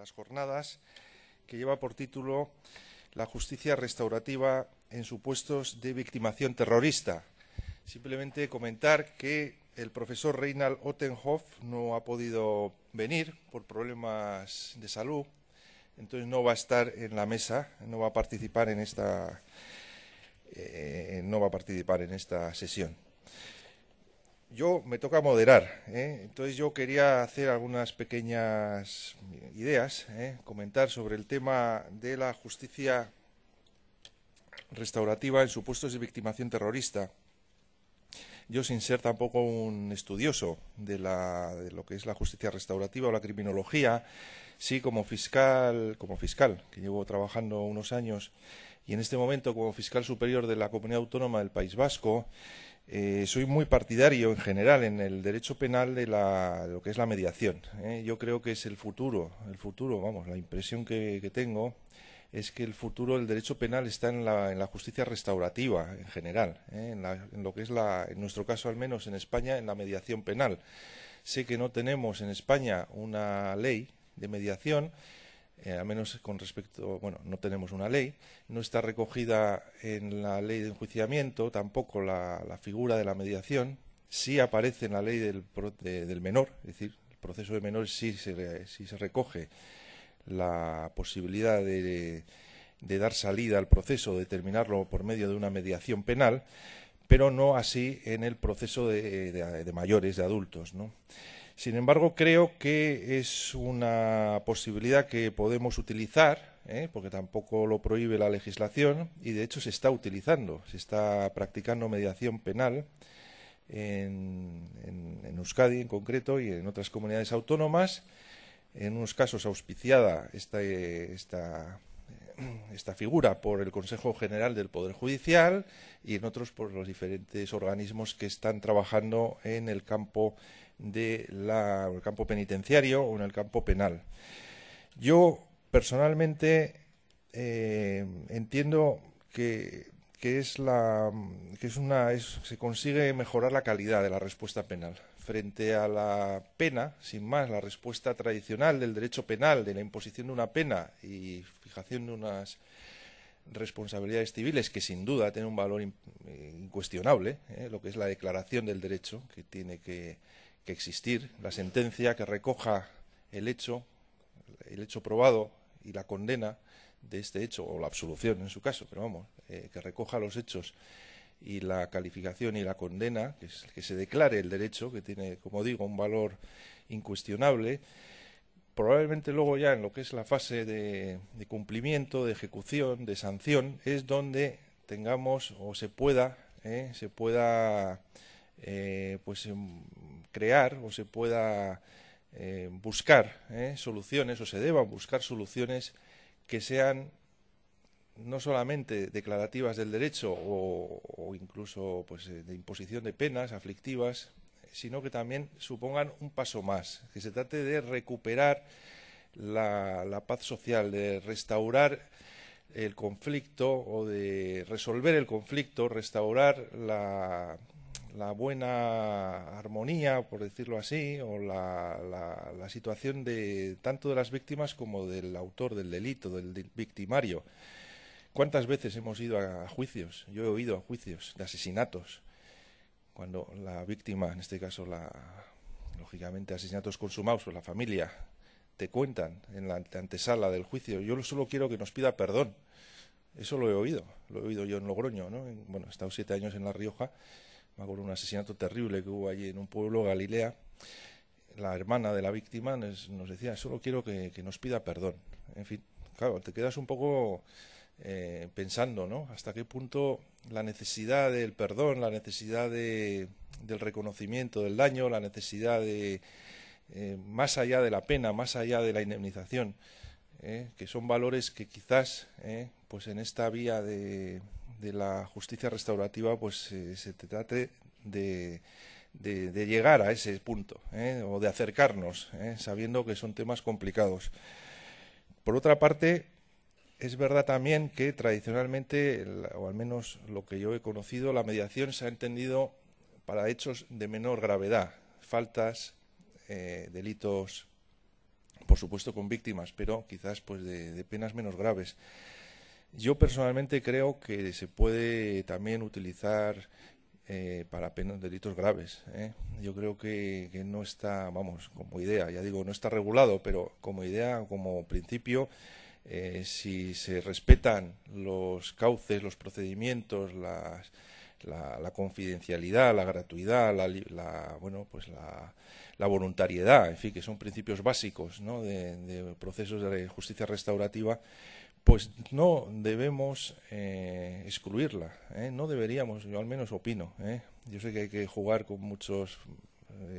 las jornadas, que lleva por título La justicia restaurativa en supuestos de victimación terrorista. Simplemente comentar que el profesor Reinald Ottenhoff no ha podido venir por problemas de salud, entonces no va a estar en la mesa, no va a participar en esta sesión. Yo me toca moderar, entonces yo quería hacer algunas pequeñas ideas, comentar sobre el tema de la justicia restaurativa en supuestos de victimación terrorista. Yo, sin ser tampoco un estudioso de lo que es la justicia restaurativa o la criminología, sí como fiscal, que llevo trabajando unos años, y en este momento como fiscal superior de la Comunidad Autónoma del País Vasco, soy muy partidario en general en el derecho penal de lo que es la mediación. Yo creo que es el futuro, vamos, la impresión que tengo es que el futuro del derecho penal está en la justicia restaurativa en general, en lo que es en nuestro caso al menos en España, en la mediación penal. Sé que no tenemos en España una ley de mediación, al menos con respecto, bueno, no tenemos una ley, no está recogida en la ley de enjuiciamiento tampoco la figura de la mediación, sí aparece en la ley del menor, es decir, el proceso de menores sí se recoge la posibilidad de dar salida al proceso, de terminarlo por medio de una mediación penal, pero no así en el proceso de mayores, de adultos, ¿no? Sin embargo, creo que es una posibilidad que podemos utilizar, porque tampoco lo prohíbe la legislación, y de hecho se está utilizando, se está practicando mediación penal en Euskadi en concreto y en otras comunidades autónomas, en unos casos auspiciada esta figura por el Consejo General del Poder Judicial y en otros por los diferentes organismos que están trabajando en el campo el campo penitenciario o en el campo penal. Yo personalmente entiendo que se consigue mejorar la calidad de la respuesta penal frente a la pena, sin más, la respuesta tradicional del derecho penal, de la imposición de una pena y fijación de unas responsabilidades civiles que sin duda tienen un valor incuestionable, lo que es la declaración del derecho, que tiene que existir, la sentencia que recoja el hecho probado y la condena de este hecho, o la absolución en su caso, pero vamos, que recoja los hechos y la calificación y la condena, que se declare el derecho, que tiene, como digo, un valor incuestionable. Probablemente luego ya en lo que es la fase de cumplimiento, de ejecución, de sanción, es donde tengamos o se pueda crear o se pueda buscar soluciones, o se deban buscar soluciones que sean no solamente declarativas del derecho o incluso pues, de imposición de penas aflictivas, sino que también supongan un paso más, que se trate de recuperar la paz social, de restaurar el conflicto o de resolver el conflicto, restaurar la buena armonía, por decirlo así, o la situación tanto de las víctimas como del autor del delito, del victimario. ¿Cuántas veces hemos ido a juicios? Yo he oído a juicios de asesinatos, cuando la víctima, en este caso, lógicamente asesinatos consumados por la familia, te cuentan en la antesala del juicio, yo solo quiero que nos pida perdón. Eso lo he oído yo en Logroño, ¿no? Bueno, he estado 7 años en La Rioja, me acuerdo de un asesinato terrible que hubo allí en un pueblo, Galilea. La hermana de la víctima nos decía, solo quiero que nos pida perdón. En fin, claro, te quedas un poco pensando, ¿no? Hasta qué punto la necesidad del perdón, la necesidad del reconocimiento del daño, la necesidad de más allá de la pena, más allá de la indemnización, que son valores que quizás pues en esta vía de la justicia restaurativa pues se trate de llegar a ese punto, o de acercarnos, sabiendo que son temas complicados. Por otra parte, es verdad también que tradicionalmente, o al menos lo que yo he conocido, la mediación se ha entendido para hechos de menor gravedad, faltas, delitos por supuesto con víctimas, pero quizás pues de penas menos graves. Yo personalmente creo que se puede también utilizar para penas, delitos graves. Yo creo que no está, vamos, como idea, ya digo, no está regulado, pero como idea, como principio, si se respetan los cauces, los procedimientos, la confidencialidad, la gratuidad, bueno, pues la voluntariedad, en fin, que son principios básicos, ¿no?, de procesos de justicia restaurativa, pues no debemos excluirla, no deberíamos, yo al menos opino. Yo sé que hay que jugar con muchos,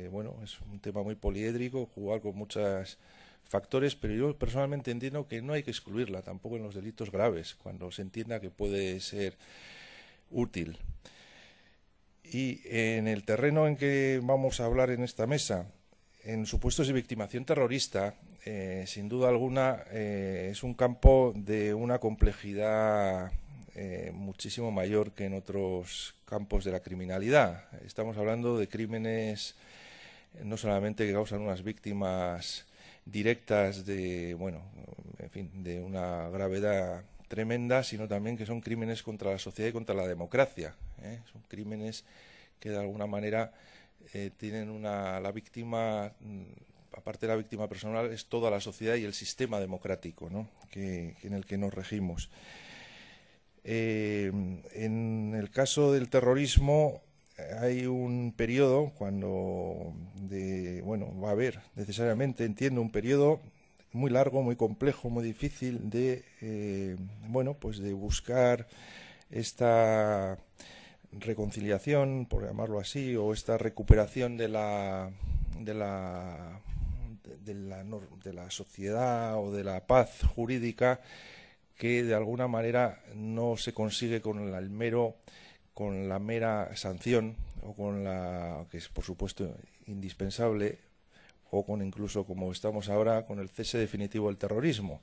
bueno, es un tema muy poliédrico, jugar con muchos factores, pero yo personalmente entiendo que no hay que excluirla tampoco en los delitos graves, cuando se entienda que puede ser útil. Y en el terreno en que vamos a hablar en esta mesa, en supuestos de victimación terrorista, sin duda alguna es un campo de una complejidad muchísimo mayor que en otros campos de la criminalidad. Estamos hablando de crímenes no solamente que causan unas víctimas directas de, bueno, en fin, de una gravedad tremenda, sino también que son crímenes contra la sociedad y contra la democracia. Son crímenes que de alguna manera tienen la víctima, aparte de la víctima personal, es toda la sociedad y el sistema democrático, ¿no?, en el que nos regimos. En el caso del terrorismo hay un periodo bueno, va a haber necesariamente, entiendo, un periodo muy largo, muy complejo, muy difícil de, bueno, pues de buscar esta reconciliación, por llamarlo así, o esta recuperación de la sociedad o de la paz jurídica, que de alguna manera no se consigue con la mera sanción, o con que es por supuesto indispensable, o con incluso, como estamos ahora, con el cese definitivo del terrorismo,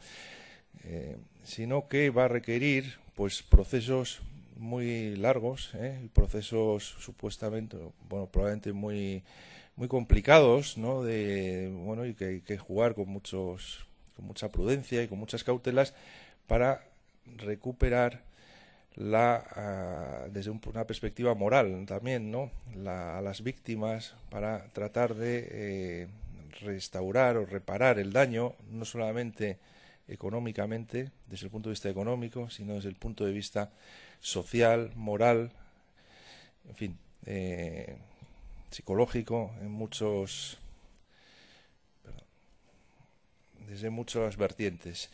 sino que va a requerir pues procesos muy largos, procesos supuestamente, bueno, probablemente muy complicados, ¿no?, bueno, y que hay que jugar con mucha prudencia y con muchas cautelas para recuperar desde una perspectiva moral también, ¿no?, a las víctimas, para tratar de restaurar o reparar el daño, no solamente económicamente, desde el punto de vista económico, sino desde el punto de vista social, moral, en fin, psicológico, desde muchas vertientes.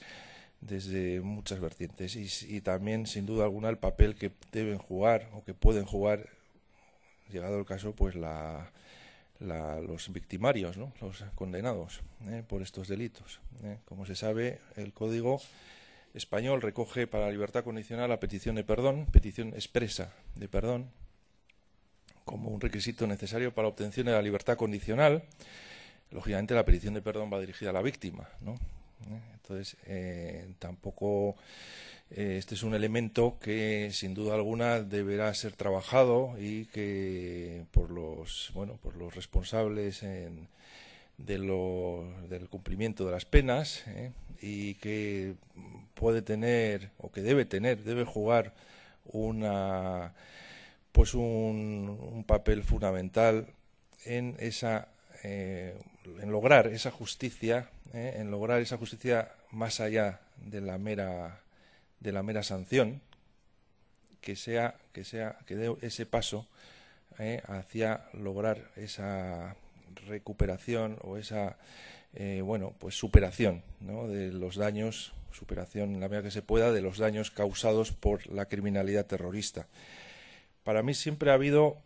Y también, sin duda alguna, el papel que deben jugar o que pueden jugar, llegado el caso, pues los victimarios, ¿no?, los condenados por estos delitos. Como se sabe, el Código español recoge para la libertad condicional la petición de perdón, petición expresa de perdón, como un requisito necesario para la obtención de la libertad condicional. Lógicamente, la petición de perdón va dirigida a la víctima, ¿no? Entonces, tampoco este es un elemento que sin duda alguna deberá ser trabajado, y que por los responsables del cumplimiento de las penas, y que puede tener, o que debe jugar un papel fundamental en lograr esa justicia, más allá de la mera sanción, que dé ese paso hacia lograr esa recuperación o esa superación, ¿no?, de los daños, superación en la medida que se pueda de los daños causados por la criminalidad terrorista. Para mí siempre ha habido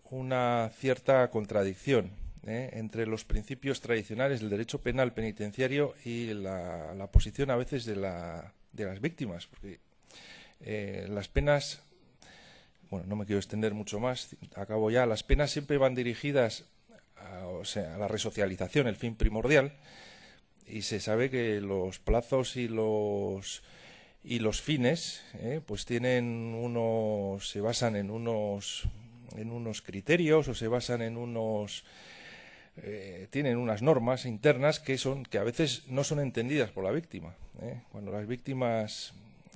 una cierta contradicción entre los principios tradicionales del derecho penal penitenciario y la posición a veces de las víctimas, porque las penas, bueno, no me quiero extender mucho más, acabo ya, las penas siempre van dirigidas a la resocialización, el fin primordial, y se sabe que los plazos y los fines pues se basan en unos criterios, o se basan en unos tienen unas normas internas que a veces no son entendidas por la víctima. Cuando las víctimas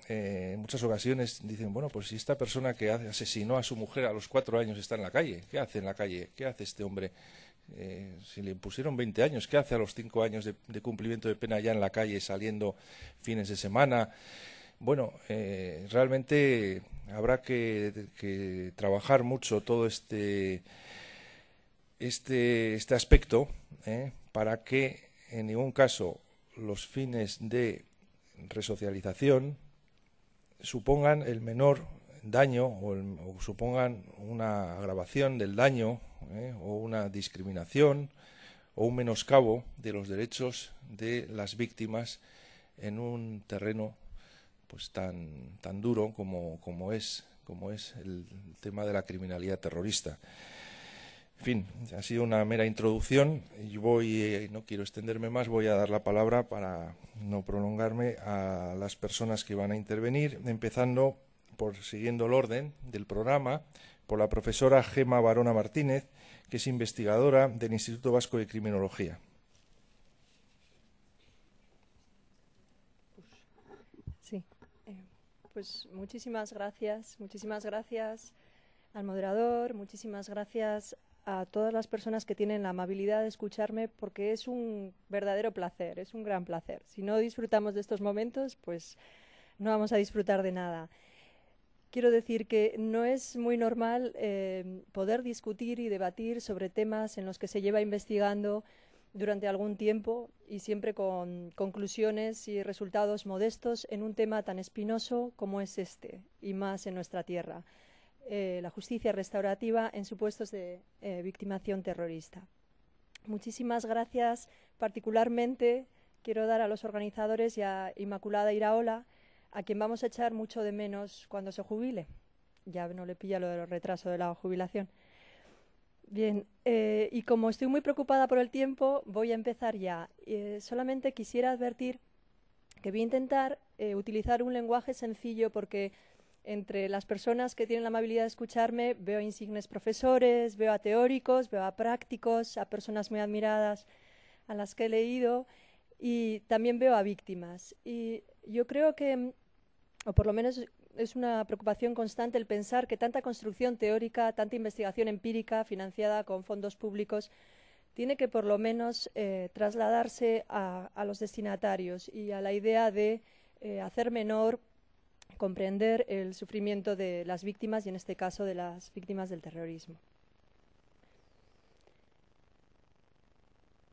en muchas ocasiones dicen, bueno, pues si esta persona que asesinó a su mujer a los 4 años está en la calle, ¿qué hace en la calle? ¿Qué hace este hombre? Si le impusieron 20 años, ¿qué hace a los 5 años de cumplimiento de pena ya en la calle, saliendo fines de semana? Bueno, realmente habrá que trabajar mucho todo este aspecto, para que en ningún caso los fines de resocialización supongan el menor daño o supongan una agravación del daño, o una discriminación o un menoscabo de los derechos de las víctimas en un terreno pues tan duro como es el tema de la criminalidad terrorista. En fin, ha sido una mera introducción y no quiero extenderme más, voy a dar la palabra para no prolongarme a las personas que van a intervenir, empezando siguiendo el orden del programa, por la profesora Gema Barona Martínez, que es investigadora del Instituto Vasco de Criminología. Sí, pues muchísimas gracias al moderador, muchísimas gracias a todas las personas que tienen la amabilidad de escucharme, porque es un verdadero placer, es un gran placer. Si no disfrutamos de estos momentos, pues no vamos a disfrutar de nada. Quiero decir que no es muy normal poder discutir y debatir sobre temas en los que se lleva investigando durante algún tiempo y siempre con conclusiones y resultados modestos en un tema tan espinoso como es este, y más en nuestra tierra. La justicia restaurativa en supuestos de victimación terrorista. Muchísimas gracias. Particularmente quiero dar a los organizadores y a Inmaculada Iraola, a quien vamos a echar mucho de menos cuando se jubile. Ya no le pilla lo del retraso de la jubilación. Bien, y como estoy muy preocupada por el tiempo, voy a empezar ya. Solamente quisiera advertir que voy a intentar utilizar un lenguaje sencillo, porque entre las personas que tienen la amabilidad de escucharme veo insignes profesores, veo a teóricos, veo a prácticos, a personas muy admiradas a las que he leído, y también veo a víctimas. Y yo creo que, o por lo menos es una preocupación constante, el pensar que tanta construcción teórica, tanta investigación empírica financiada con fondos públicos tiene que por lo menos trasladarse a los destinatarios y a la idea de hacer menor, comprender el sufrimiento de las víctimas, y en este caso de las víctimas del terrorismo.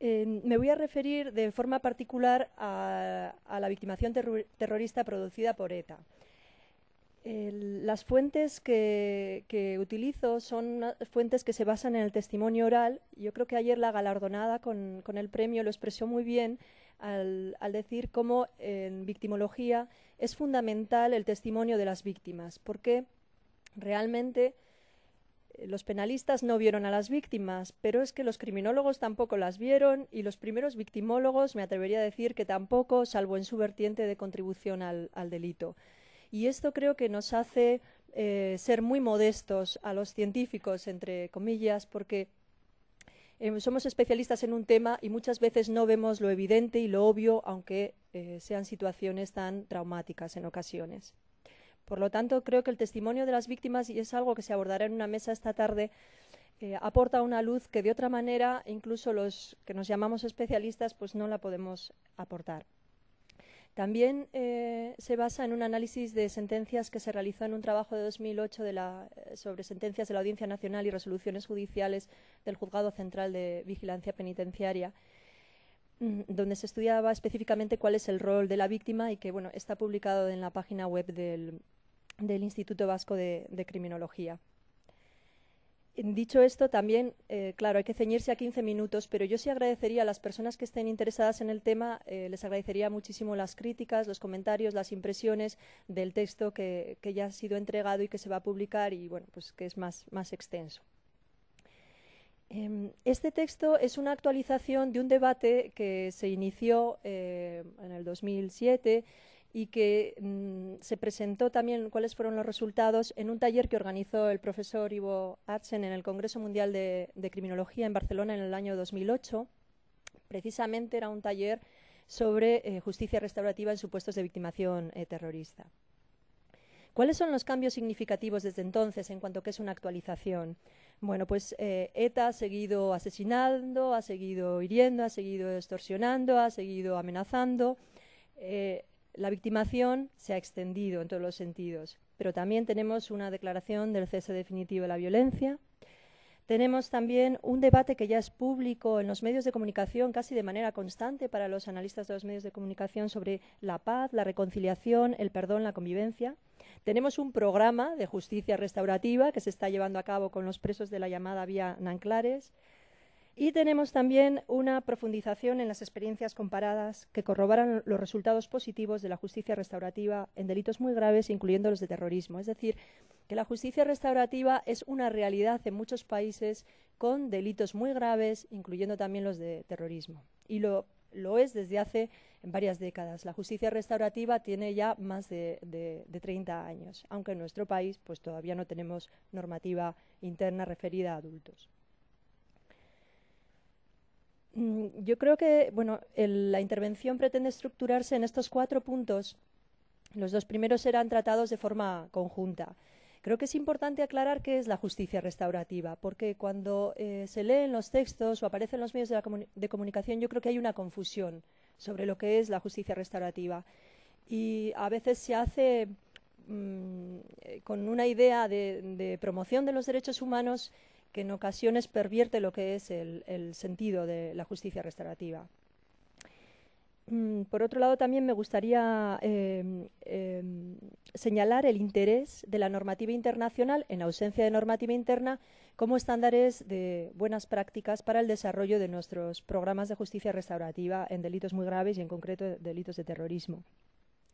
Me voy a referir de forma particular a la victimación terrorista producida por ETA. Las fuentes que utilizo son fuentes que se basan en el testimonio oral. Yo creo que ayer la galardonada con el premio lo expresó muy bien al decir cómo en victimología es fundamental el testimonio de las víctimas, porque realmente los penalistas no vieron a las víctimas, pero es que los criminólogos tampoco las vieron, y los primeros victimólogos me atrevería a decir que tampoco, salvo en su vertiente de contribución al delito. Y esto creo que nos hace ser muy modestos a los científicos, entre comillas, porque somos especialistas en un tema y muchas veces no vemos lo evidente y lo obvio, aunque sean situaciones tan traumáticas en ocasiones. Por lo tanto, creo que el testimonio de las víctimas, y es algo que se abordará en una mesa esta tarde, aporta una luz que de otra manera incluso los que nos llamamos especialistas pues no la podemos aportar. También se basa en un análisis de sentencias que se realizó en un trabajo de 2008 sobre sentencias de la Audiencia Nacional y resoluciones judiciales del Juzgado Central de Vigilancia Penitenciaria, donde se estudiaba específicamente cuál es el rol de la víctima, y que bueno, está publicado en la página web del Instituto Vasco de Criminología. Dicho esto, también, claro, hay que ceñirse a 15 minutos, pero yo sí agradecería a las personas que estén interesadas en el tema, les agradecería muchísimo las críticas, los comentarios, las impresiones del texto que ya ha sido entregado y que se va a publicar, y bueno, pues que es más extenso. Este texto es una actualización de un debate que se inició en el 2007 y que se presentó también cuáles fueron los resultados en un taller que organizó el profesor Ivo Artsen en el Congreso Mundial de Criminología en Barcelona en el año 2008. Precisamente era un taller sobre justicia restaurativa en supuestos de victimación terrorista. ¿Cuáles son los cambios significativos desde entonces en cuanto a que es una actualización? Bueno, pues ETA ha seguido asesinando, ha seguido hiriendo, ha seguido extorsionando, ha seguido amenazando. La victimación se ha extendido en todos los sentidos, pero también tenemos una declaración del cese definitivo de la violencia. Tenemos también un debate que ya es público en los medios de comunicación casi de manera constante para los analistas de los medios de comunicación sobre la paz, la reconciliación, el perdón, la convivencia. Tenemos un programa de justicia restaurativa que se está llevando a cabo con los presos de la llamada Vía Nanclares. Y tenemos también una profundización en las experiencias comparadas que corroboran los resultados positivos de la justicia restaurativa en delitos muy graves, incluyendo los de terrorismo. Es decir, que la justicia restaurativa es una realidad en muchos países con delitos muy graves, incluyendo también los de terrorismo. Y lo es desde hace varias décadas. La justicia restaurativa tiene ya más de 30 años, aunque en nuestro país pues, todavía no tenemos normativa interna referida a adultos. Yo creo que la intervención pretende estructurarse en estos 4 puntos. Los 2 primeros serán tratados de forma conjunta. Creo que es importante aclarar qué es la justicia restaurativa, porque cuando se leen los textos o aparecen en los medios de comunicación, yo creo que hay una confusión sobre lo que es la justicia restaurativa. Y a veces se hace con una idea de promoción de los derechos humanos que en ocasiones pervierte lo que es el sentido de la justicia restaurativa. Por otro lado, también me gustaría señalar el interés de la normativa internacional, en ausencia de normativa interna, como estándares de buenas prácticas para el desarrollo de nuestros programas de justicia restaurativa en delitos muy graves y, en concreto, delitos de terrorismo.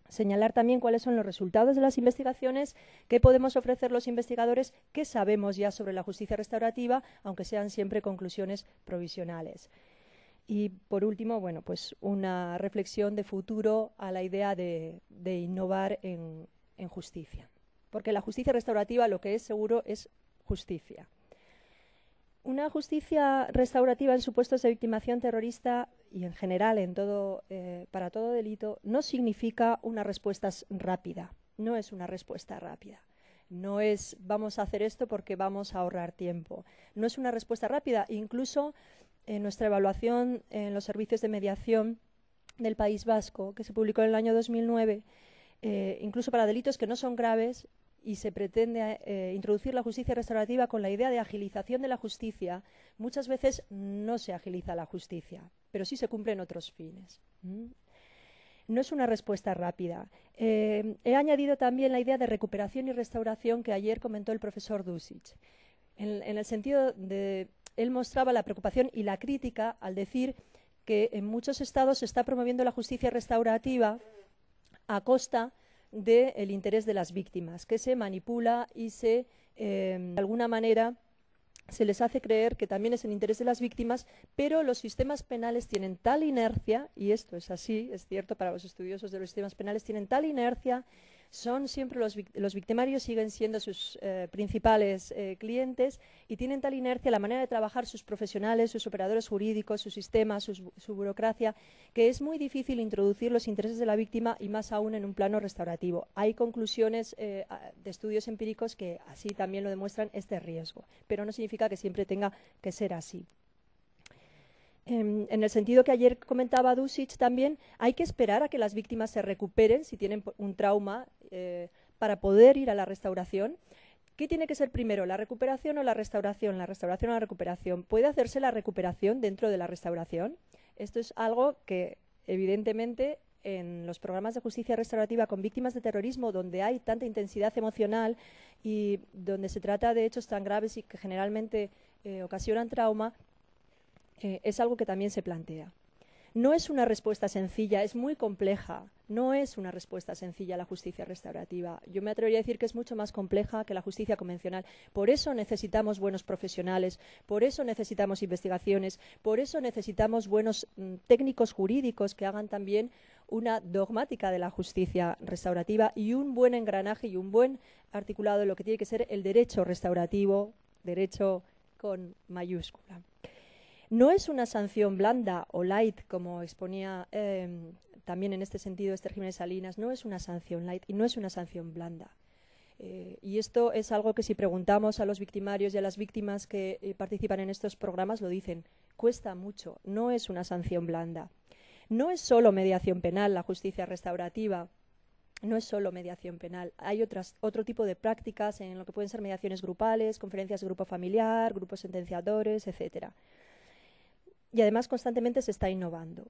Señalar también cuáles son los resultados de las investigaciones, qué podemos ofrecer los investigadores, qué sabemos ya sobre la justicia restaurativa, aunque sean siempre conclusiones provisionales. Y, por último, pues una reflexión de futuro a la idea de innovar en justicia. Porque la justicia restaurativa lo que es seguro es justicia. Una justicia restaurativa en supuestos de victimación terrorista y en general para todo delito no significa una respuesta rápida, no es una respuesta rápida. No es vamos a hacer esto porque vamos a ahorrar tiempo. No es una respuesta rápida. Incluso en nuestra evaluación en los servicios de mediación del País Vasco, que se publicó en el año 2009, incluso para delitos que no son graves, y se pretende introducir la justicia restaurativa con la idea de agilización de la justicia, muchas veces no se agiliza la justicia, pero sí se cumplen otros fines. No es una respuesta rápida. He añadido también la idea de recuperación y restauración que ayer comentó el profesor Dusic, en el sentido de él mostraba la preocupación y la crítica al decir que en muchos estados se está promoviendo la justicia restaurativa a costa del interés de las víctimas, que se manipula y de alguna manera se les hace creer que también es el interés de las víctimas, pero los sistemas penales tienen tal inercia, y esto es así, es cierto para los estudiosos de los sistemas penales, tienen tal inercia, son siempre los victimarios siguen siendo sus principales clientes y tienen tal inercia la manera de trabajar sus profesionales, sus operadores jurídicos, su sistema, su burocracia, que es muy difícil introducir los intereses de la víctima y más aún en un plano restaurativo. Hay conclusiones de estudios empíricos que así también lo demuestran este riesgo, pero no significa que siempre tenga que ser así. En el sentido que ayer comentaba Dusic también, hay que esperar a que las víctimas se recuperen si tienen un trauma para poder ir a la restauración. ¿Qué tiene que ser primero, la recuperación o la restauración? La restauración o la recuperación. ¿Puede hacerse la recuperación dentro de la restauración? Esto es algo que, evidentemente, en los programas de justicia restaurativa con víctimas de terrorismo, donde hay tanta intensidad emocional y donde se trata de hechos tan graves y que generalmente ocasionan trauma, es algo que también se plantea. No es una respuesta sencilla, es muy compleja. No es una respuesta sencilla la justicia restaurativa. Yo me atrevería a decir que es mucho más compleja que la justicia convencional. Por eso necesitamos buenos profesionales, por eso necesitamos investigaciones, por eso necesitamos buenos técnicos jurídicos que hagan también una dogmática de la justicia restaurativa y un buen engranaje y un buen articulado de lo que tiene que ser el derecho restaurativo, derecho con mayúscula. No es una sanción blanda o light, como exponía también en este sentido Esther Jiménez Salinas, no es una sanción light y no es una sanción blanda. Y esto es algo que si preguntamos a los victimarios y a las víctimas que participan en estos programas lo dicen, cuesta mucho, no es una sanción blanda. No es solo mediación penal la justicia restaurativa, no es solo mediación penal, hay otro tipo de prácticas en lo que pueden ser mediaciones grupales, conferencias de grupo familiar, grupos sentenciadores, etcétera. Y además constantemente se está innovando.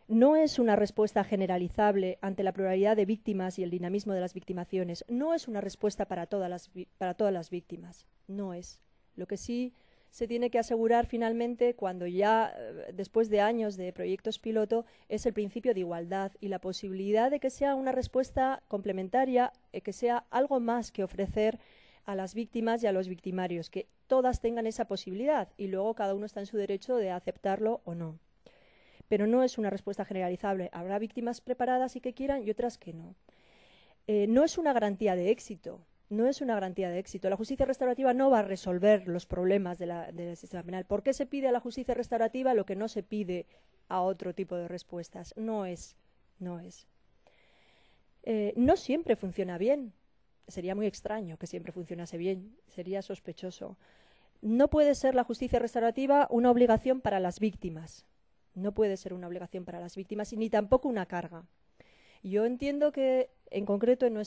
No es una respuesta generalizable ante la pluralidad de víctimas y el dinamismo de las victimaciones. No es una respuesta para todas las víctimas. No es. Lo que sí se tiene que asegurar finalmente, cuando ya, después de años de proyectos piloto, es el principio de igualdad y la posibilidad de que sea una respuesta complementaria, que sea algo más que ofrecer a las víctimas y a los victimarios, que todas tengan esa posibilidad y luego cada uno está en su derecho de aceptarlo o no. Pero no es una respuesta generalizable. Habrá víctimas preparadas y que quieran y otras que no. No es una garantía de éxito. No es una garantía de éxito. La justicia restaurativa no va a resolver los problemas del sistema penal. ¿Por qué se pide a la justicia restaurativa lo que no se pide a otro tipo de respuestas? No es. No siempre funciona bien. Sería muy extraño que siempre funcionase bien. Sería sospechoso. No puede ser la justicia restaurativa una obligación para las víctimas. No puede ser una obligación para las víctimas y ni tampoco una carga. Yo entiendo que, en concreto, en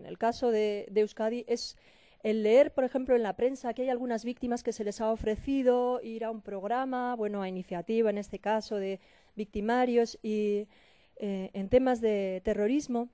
el caso de Euskadi, es el leer, por ejemplo, en la prensa que hay algunas víctimas que se les ha ofrecido ir a un programa, a iniciativa, en este caso, de victimarios y en temas de terrorismo.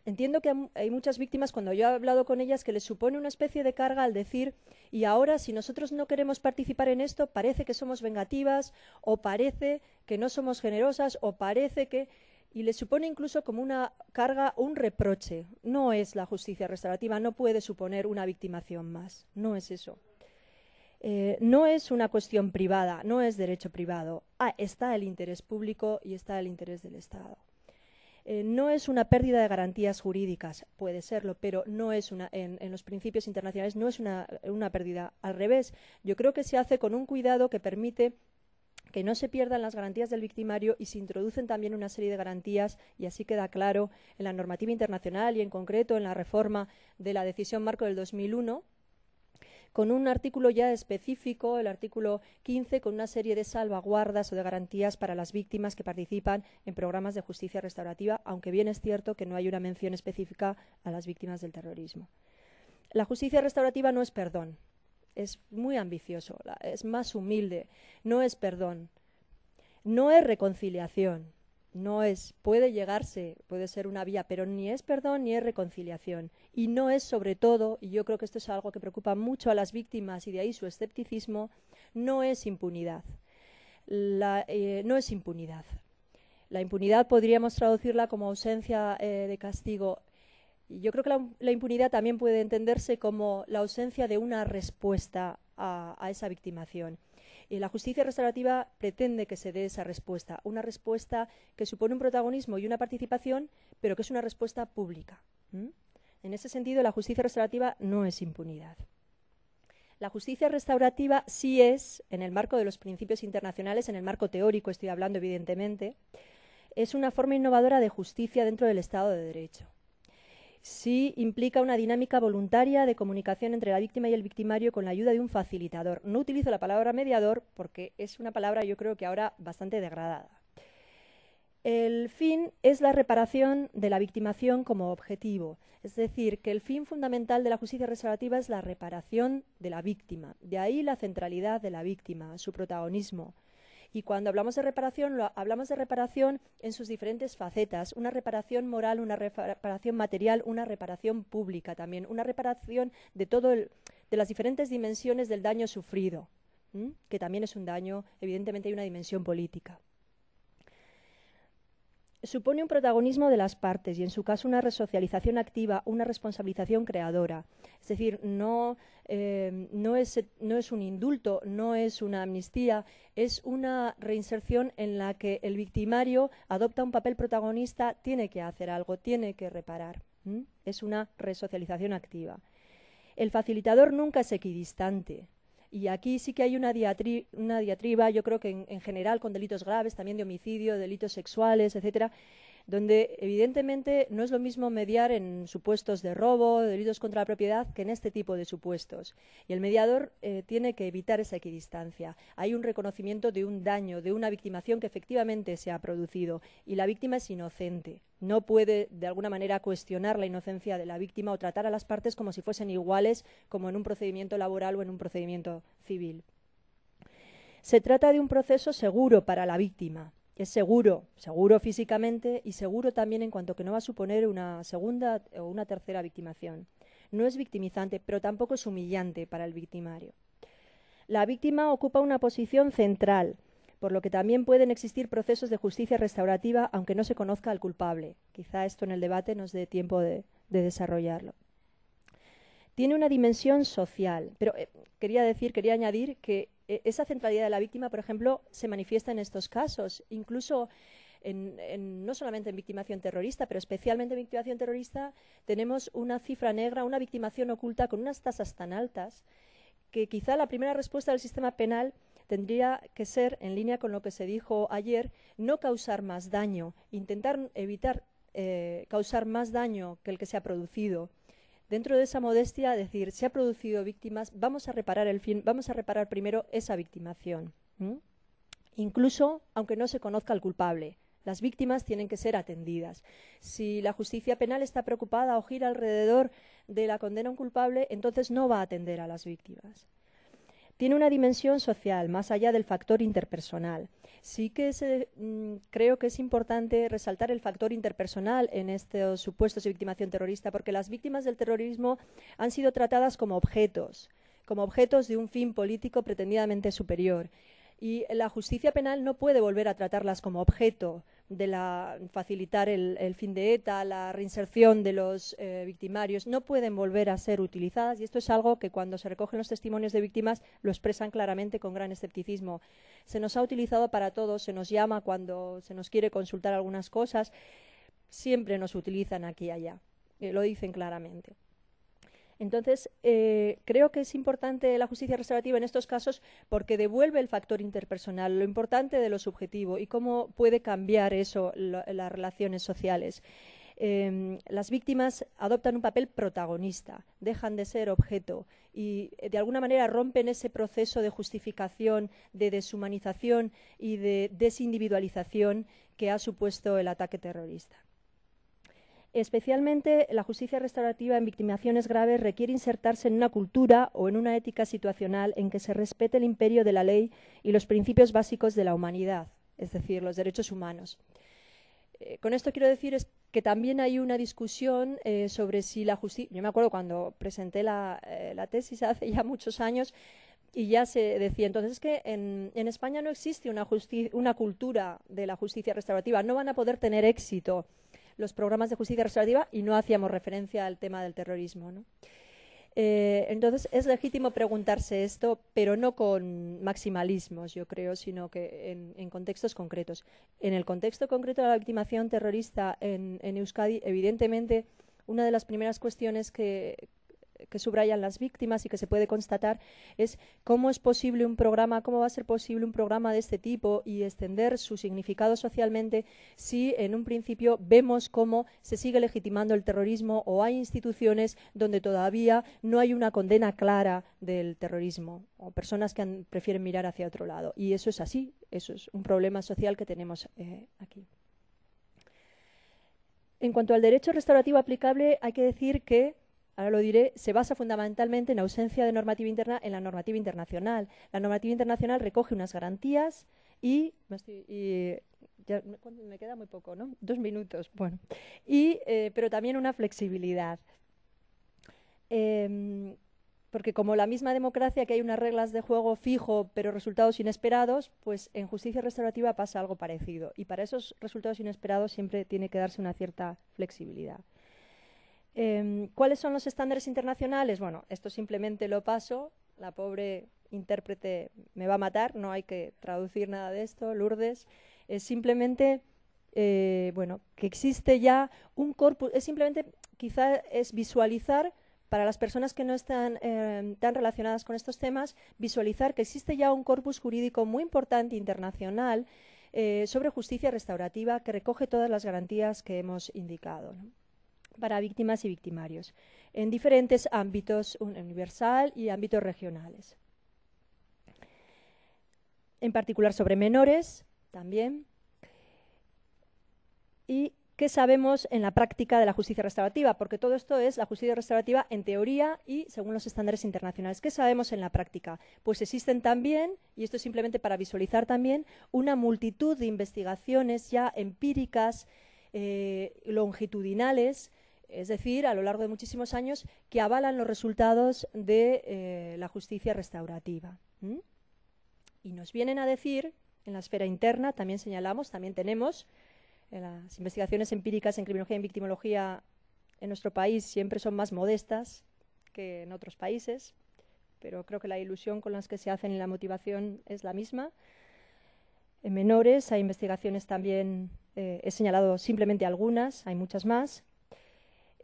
Entiendo que hay muchas víctimas, cuando yo he hablado con ellas, que les supone una especie de carga al decir, y ahora si nosotros no queremos participar en esto, parece que somos vengativas, o parece que no somos generosas, o parece que... Y les supone incluso como una carga, un reproche. No es la justicia restaurativa, no puede suponer una victimación más. No es eso. No es una cuestión privada, no es derecho privado. Está el interés público y está el interés del Estado. No es una pérdida de garantías jurídicas, puede serlo, pero no es en los principios internacionales no es una pérdida. Al revés, yo creo que se hace con un cuidado que permite que no se pierdan las garantías del victimario y se introducen también una serie de garantías, y así queda claro en la normativa internacional y en concreto en la reforma de la decisión marco del 2001, con un artículo ya específico, el artículo 15, con una serie de salvaguardas o de garantías para las víctimas que participan en programas de justicia restaurativa, aunque bien es cierto que no hay una mención específica a las víctimas del terrorismo. La justicia restaurativa no es perdón, es muy ambicioso, es más humilde, no es perdón, no es reconciliación, puede llegarse, puede ser una vía, pero ni es perdón ni es reconciliación. Y no es, sobre todo, y yo creo que esto es algo que preocupa mucho a las víctimas y de ahí su escepticismo, no es impunidad. No es impunidad. La impunidad podríamos traducirla como ausencia de castigo. Y yo creo que la impunidad también puede entenderse como la ausencia de una respuesta a esa victimación. Y la justicia restaurativa pretende que se dé esa respuesta, una respuesta que supone un protagonismo y una participación, pero que es una respuesta pública. En ese sentido, la justicia restaurativa no es impunidad. La justicia restaurativa sí es, en el marco de los principios internacionales, en el marco teórico estoy hablando evidentemente, es una forma innovadora de justicia dentro del Estado de Derecho. Sí implica una dinámica voluntaria de comunicación entre la víctima y el victimario con la ayuda de un facilitador. No utilizo la palabra mediador porque es una palabra, yo creo que ahora bastante degradada. El fin es la reparación de la victimación como objetivo. Es decir, que el fin fundamental de la justicia restaurativa es la reparación de la víctima. De ahí la centralidad de la víctima, su protagonismo. Y cuando hablamos de reparación en sus diferentes facetas, una reparación moral, una reparación material, una reparación pública también, una reparación de las diferentes dimensiones del daño sufrido, que también es un daño, evidentemente hay una dimensión política. supone un protagonismo de las partes y, en su caso, una resocialización activa, una responsabilización creadora. Es decir, no es un indulto, no es una amnistía, es una reinserción en la que el victimario adopta un papel protagonista, tiene que hacer algo, tiene que reparar. Es una resocialización activa. El facilitador nunca es equidistante. Y aquí sí que hay una diatriba, yo creo que en general con delitos graves, también de homicidio, delitos sexuales, etcétera, donde evidentemente no es lo mismo mediar en supuestos de robo, de delitos contra la propiedad, que en este tipo de supuestos. Y el mediador tiene que evitar esa equidistancia. Hay un reconocimiento de un daño, de una victimación que efectivamente se ha producido, y la víctima es inocente. No puede, de alguna manera, cuestionar la inocencia de la víctima o tratar a las partes como si fuesen iguales, como en un procedimiento laboral o en un procedimiento civil. Se trata de un proceso seguro para la víctima. Es seguro físicamente y seguro también en cuanto que no va a suponer una segunda o una tercera victimación. No es victimizante, pero tampoco es humillante para el victimario. La víctima ocupa una posición central, por lo que también pueden existir procesos de justicia restaurativa aunque no se conozca al culpable. Quizá esto en el debate nos dé tiempo de desarrollarlo. Tiene una dimensión social, pero quería añadir que esa centralidad de la víctima, por ejemplo, se manifiesta en estos casos, incluso no solamente en victimación terrorista, pero especialmente en victimación terrorista tenemos una cifra negra, una victimación oculta con unas tasas tan altas que quizá la primera respuesta del sistema penal tendría que ser, en línea con lo que se dijo ayer, no causar más daño, intentar evitar causar más daño que el que se ha producido. Dentro de esa modestia, decir, se ha producido víctimas, vamos a reparar primero esa victimación. Incluso aunque no se conozca al culpable. Las víctimas tienen que ser atendidas. Si la justicia penal está preocupada o gira alrededor de la condena a un culpable, entonces no va a atender a las víctimas. Tiene una dimensión social, más allá del factor interpersonal. Sí que creo que es importante resaltar el factor interpersonal en estos supuestos de victimación terrorista, porque las víctimas del terrorismo han sido tratadas como objetos de un fin político pretendidamente superior. Y la justicia penal no puede volver a tratarlas como objeto de facilitar el fin de ETA, la reinserción de los victimarios. No pueden volver a ser utilizadas, y esto es algo que cuando se recogen los testimonios de víctimas lo expresan claramente con gran escepticismo. Se nos ha utilizado para todo, se nos llama cuando se nos quiere consultar algunas cosas, siempre nos utilizan aquí y allá, lo dicen claramente. Entonces, creo que es importante la justicia restaurativa en estos casos porque devuelve el factor interpersonal, lo importante de lo subjetivo y cómo puede cambiar eso las relaciones sociales. Las víctimas adoptan un papel protagonista, dejan de ser objeto y de alguna manera rompen ese proceso de justificación, de deshumanización y de desindividualización que ha supuesto el ataque terrorista. Especialmente la justicia restaurativa en victimaciones graves requiere insertarse en una cultura o en una ética situacional en que se respete el imperio de la ley y los principios básicos de la humanidad, es decir, los derechos humanos. Con esto quiero decir es que también hay una discusión sobre si la justicia... Yo me acuerdo cuando presenté la tesis hace ya muchos años y ya se decía entonces es que en España no existe una cultura de la justicia restaurativa, no van a poder tener éxito los programas de justicia restaurativa y no hacíamos referencia al tema del terrorismo, ¿no? Entonces es legítimo preguntarse esto, pero no con maximalismos, yo creo, sino que en contextos concretos. En el contexto concreto de la victimación terrorista en Euskadi, evidentemente, una de las primeras cuestiones que subrayan las víctimas y que se puede constatar es cómo es posible un programa, cómo va a ser posible un programa de este tipo y extender su significado socialmente si en un principio vemos cómo se sigue legitimando el terrorismo o hay instituciones donde todavía no hay una condena clara del terrorismo o personas que prefieren mirar hacia otro lado. Y eso es así, eso es un problema social que tenemos aquí. En cuanto al derecho restaurativo aplicable, hay que decir que ahora lo diré, se basa fundamentalmente en ausencia de normativa interna en la normativa internacional. La normativa internacional recoge unas garantías y ya me queda muy poco, ¿no? 2 minutos, bueno. Pero también una flexibilidad. porque como la misma democracia, que hay unas reglas de juego fijo, pero resultados inesperados, pues en justicia restaurativa pasa algo parecido. Y para esos resultados inesperados siempre tiene que darse una cierta flexibilidad. ¿Cuáles son los estándares internacionales? Bueno, esto simplemente lo paso. La pobre intérprete me va a matar, no hay que traducir nada de esto, Lourdes. Es simplemente, bueno, que existe ya un corpus, es simplemente, quizá es visualizar, para las personas que no están tan relacionadas con estos temas, visualizar que existe ya un corpus jurídico muy importante internacional sobre justicia restaurativa que recoge todas las garantías que hemos indicado, ¿no?, para víctimas y victimarios, en diferentes ámbitos, universal y ámbitos regionales. En particular sobre menores, también. Y qué sabemos en la práctica de la justicia restaurativa, porque todo esto es la justicia restaurativa en teoría y según los estándares internacionales. ¿Qué sabemos en la práctica? Pues existen también, y esto es simplemente para visualizar también, una multitud de investigaciones ya empíricas, longitudinales, es decir, a lo largo de muchísimos años, que avalan los resultados de la justicia restaurativa. Y nos vienen a decir, en la esfera interna, también señalamos, también tenemos, las investigaciones empíricas en criminología y en victimología en nuestro país siempre son más modestas que en otros países, pero creo que la ilusión con las que se hacen y la motivación es la misma. En menores hay investigaciones también, he señalado simplemente algunas, hay muchas más.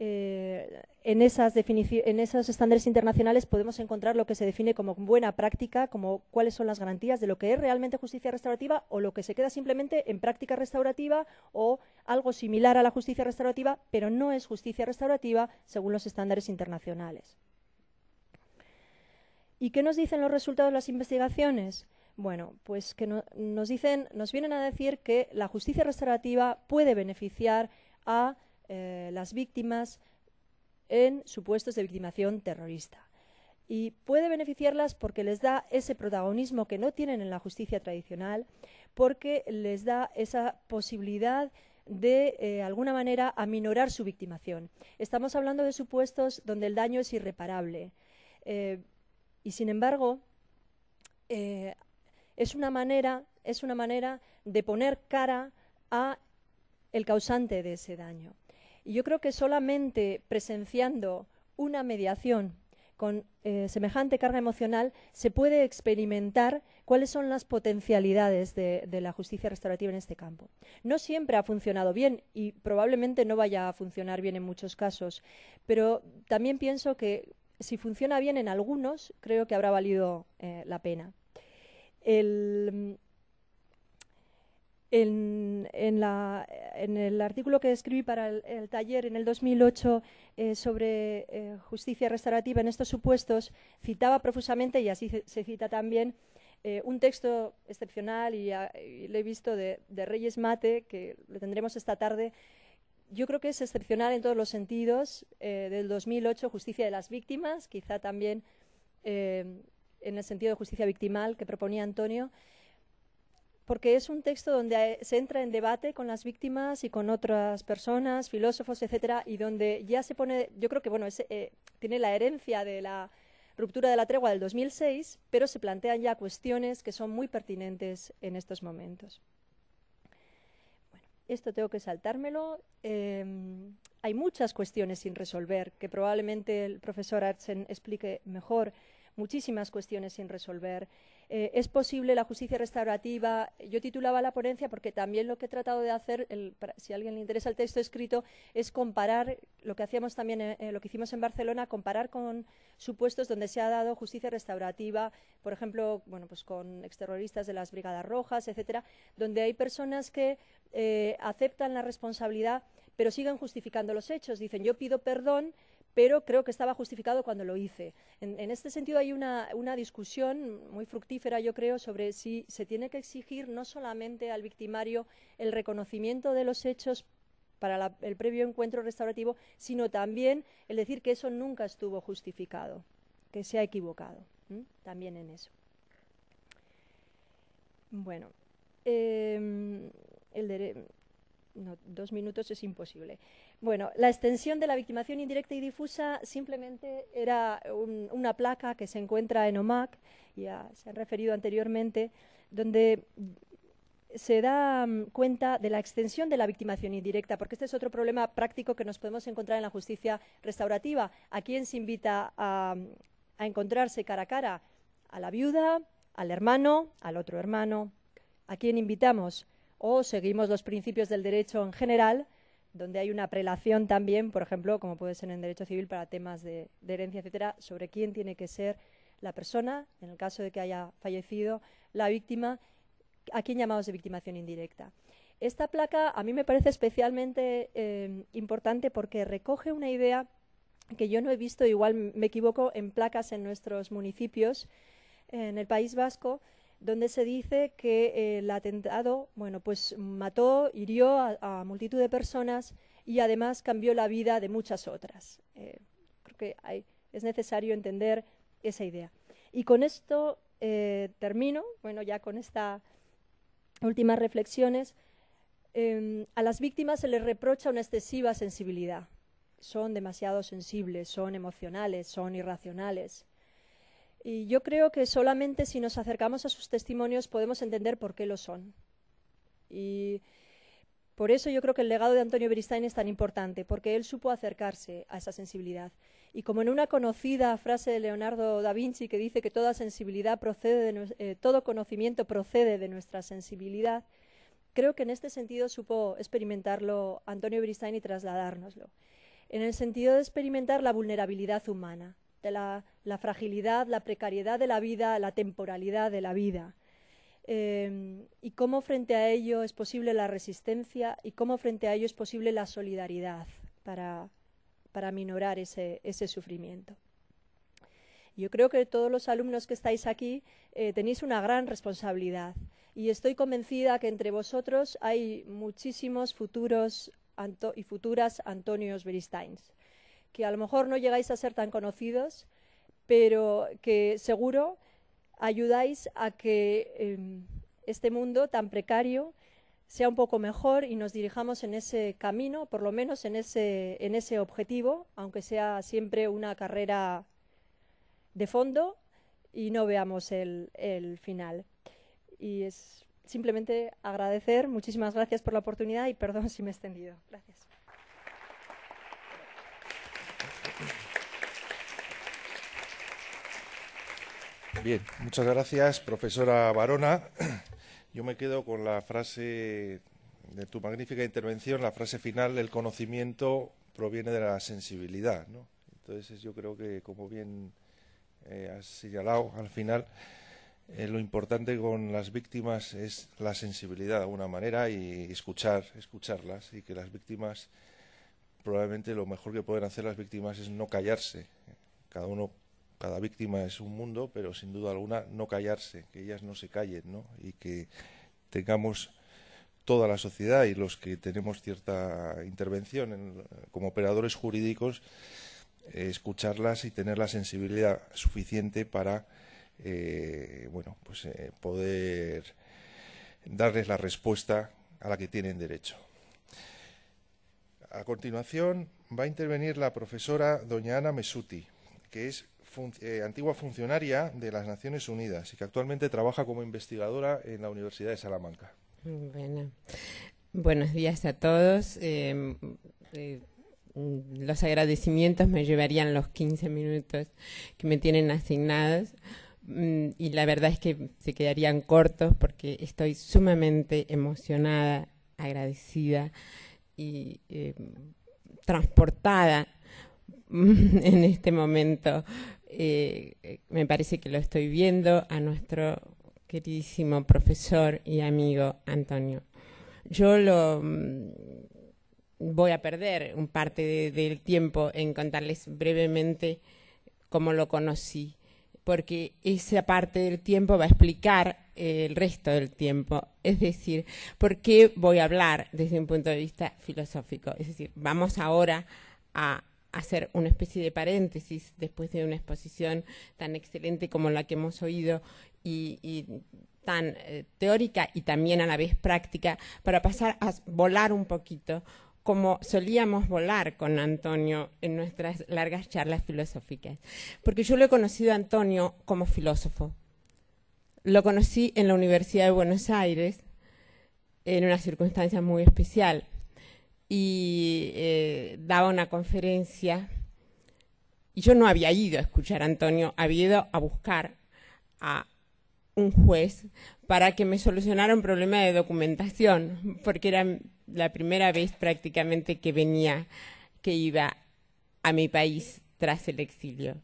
En esos estándares internacionales podemos encontrar lo que se define como buena práctica, como cuáles son las garantías de lo que es realmente justicia restaurativa o lo que se queda simplemente en práctica restaurativa o algo similar a la justicia restaurativa, pero no es justicia restaurativa según los estándares internacionales. ¿Y qué nos dicen los resultados de las investigaciones? Bueno, pues que nos vienen a decir que la justicia restaurativa puede beneficiar a las víctimas en supuestos de victimización terrorista. Y puede beneficiarlas porque les da ese protagonismo que no tienen en la justicia tradicional, porque les da esa posibilidad de alguna manera aminorar su victimización. Estamos hablando de supuestos donde el daño es irreparable. Y sin embargo, es una manera de poner cara a el causante de ese daño. Y yo creo que solamente presenciando una mediación con semejante carga emocional se puede experimentar cuáles son las potencialidades de la justicia restaurativa en este campo. No siempre ha funcionado bien y probablemente no vaya a funcionar bien en muchos casos, pero también pienso que si funciona bien en algunos, creo que habrá valido la pena. En el artículo que escribí para el taller en el 2008 sobre justicia restaurativa en estos supuestos, citaba profusamente, y así se cita también, un texto excepcional, y lo he visto, de Reyes Mate, que lo tendremos esta tarde. Yo creo que es excepcional en todos los sentidos, del 2008, Justicia de las Víctimas, quizá también en el sentido de justicia victimal que proponía Antonio, porque es un texto donde se entra en debate con las víctimas y con otras personas, filósofos, etcétera, y donde ya se pone, yo creo que bueno, tiene la herencia de la ruptura de la tregua del 2006, pero se plantean ya cuestiones que son muy pertinentes en estos momentos. Bueno, esto tengo que saltármelo. Hay muchas cuestiones sin resolver, que probablemente el profesor Artsen explique mejor, muchísimas cuestiones sin resolver. ¿Es posible la justicia restaurativa? Yo titulaba la ponencia porque también lo que he tratado de hacer, si a alguien le interesa el texto escrito, es comparar lo que hacíamos también, lo que hicimos en Barcelona, comparar con supuestos donde se ha dado justicia restaurativa, por ejemplo, bueno, pues con exterroristas de las Brigadas Rojas, etcétera, donde hay personas que aceptan la responsabilidad, pero siguen justificando los hechos. Dicen, yo pido perdón, pero creo que estaba justificado cuando lo hice. En este sentido hay una discusión muy fructífera, yo creo, sobre si se tiene que exigir no solamente al victimario el reconocimiento de los hechos para el previo encuentro restaurativo, sino también el decir que eso nunca estuvo justificado, que se ha equivocado, también en eso. Bueno, No, 2 minutos es imposible. Bueno, la extensión de la victimación indirecta y difusa simplemente era una placa que se encuentra en OMAC, ya se han referido anteriormente, donde se da cuenta de la extensión de la victimación indirecta, porque este es otro problema práctico que nos podemos encontrar en la justicia restaurativa. ¿A quién se invita a encontrarse cara a cara? A la viuda, al hermano, al otro hermano. ¿A quién invitamos? O seguimos los principios del derecho en general, donde hay una prelación también, por ejemplo, como puede ser en derecho civil para temas de herencia, etcétera, sobre quién tiene que ser la persona, en el caso de que haya fallecido la víctima, a quién llamamos de victimación indirecta. Esta placa a mí me parece especialmente importante porque recoge una idea que yo no he visto, igual me equivoco, en placas en nuestros municipios, en el País Vasco, donde se dice que el atentado, bueno, pues mató, hirió a multitud de personas y además cambió la vida de muchas otras. Creo que es necesario entender esa idea. Y con esto termino, bueno, ya con estas últimas reflexiones. A las víctimas se les reprocha una excesiva sensibilidad. Son demasiado sensibles, son emocionales, son irracionales. Y yo creo que solamente si nos acercamos a sus testimonios podemos entender por qué lo son. Y por eso yo creo que el legado de Antonio Beristain es tan importante, porque él supo acercarse a esa sensibilidad. Y como en una conocida frase de Leonardo da Vinci que dice que toda sensibilidad todo conocimiento procede de nuestra sensibilidad, creo que en este sentido supo experimentarlo Antonio Beristain y trasladárnoslo. En el sentido de experimentar la vulnerabilidad humana, de la fragilidad, la precariedad de la vida, la temporalidad de la vida, y cómo frente a ello es posible la resistencia y cómo frente a ello es posible la solidaridad para minorar ese sufrimiento. Yo creo que todos los alumnos que estáis aquí tenéis una gran responsabilidad y estoy convencida que entre vosotros hay muchísimos futuros y futuras Antonios Beristains, que a lo mejor no llegáis a ser tan conocidos, pero que seguro ayudáis a que este mundo tan precario sea un poco mejor y nos dirijamos en ese camino, por lo menos en ese objetivo, aunque sea siempre una carrera de fondo y no veamos el final. Y es simplemente agradecer, muchísimas gracias por la oportunidad y perdón si me he extendido. Gracias. Bien, muchas gracias, profesora Barona. Yo me quedo con la frase de tu magnífica intervención, la frase final: el conocimiento proviene de la sensibilidad, ¿no? Entonces yo creo que, como bien has señalado al final, lo importante con las víctimas es la sensibilidad de alguna manera y escucharlas, y que las víctimas, probablemente lo mejor que pueden hacer las víctimas es no callarse. Cada víctima es un mundo, pero sin duda alguna no callarse, que ellas no se callen, ¿no? Y que tengamos toda la sociedad y los que tenemos cierta intervención como operadores jurídicos, escucharlas y tener la sensibilidad suficiente para poder darles la respuesta a la que tienen derecho. A continuación va a intervenir la profesora doña Ana Mesuti, que es antigua funcionaria de las Naciones Unidas y que actualmente trabaja como investigadora en la Universidad de Salamanca. Bueno, buenos días a todos. Los agradecimientos me llevarían los 15 minutos que me tienen asignados y la verdad es que se quedarían cortos porque estoy sumamente emocionada, agradecida y transportada en este momento. Me parece que lo estoy viendo a nuestro queridísimo profesor y amigo Antonio. Yo voy a perder un parte del tiempo en contarles brevemente cómo lo conocí, porque esa parte del tiempo va a explicar el resto del tiempo. Es decir, ¿por qué voy a hablar desde un punto de vista filosófico? Es decir, vamos ahora a hacer una especie de paréntesis después de una exposición tan excelente como la que hemos oído y tan teórica y también a la vez práctica, para pasar a volar un poquito, como solíamos volar con Antonio en nuestras largas charlas filosóficas. Porque yo lo he conocido a Antonio como filósofo. Lo conocí en la Universidad de Buenos Aires, en una circunstancia muy especial, y daba una conferencia, y yo no había ido a escuchar a Antonio, había ido a buscar a un juez para que me solucionara un problema de documentación, porque era la primera vez prácticamente que iba a mi país tras el exilio.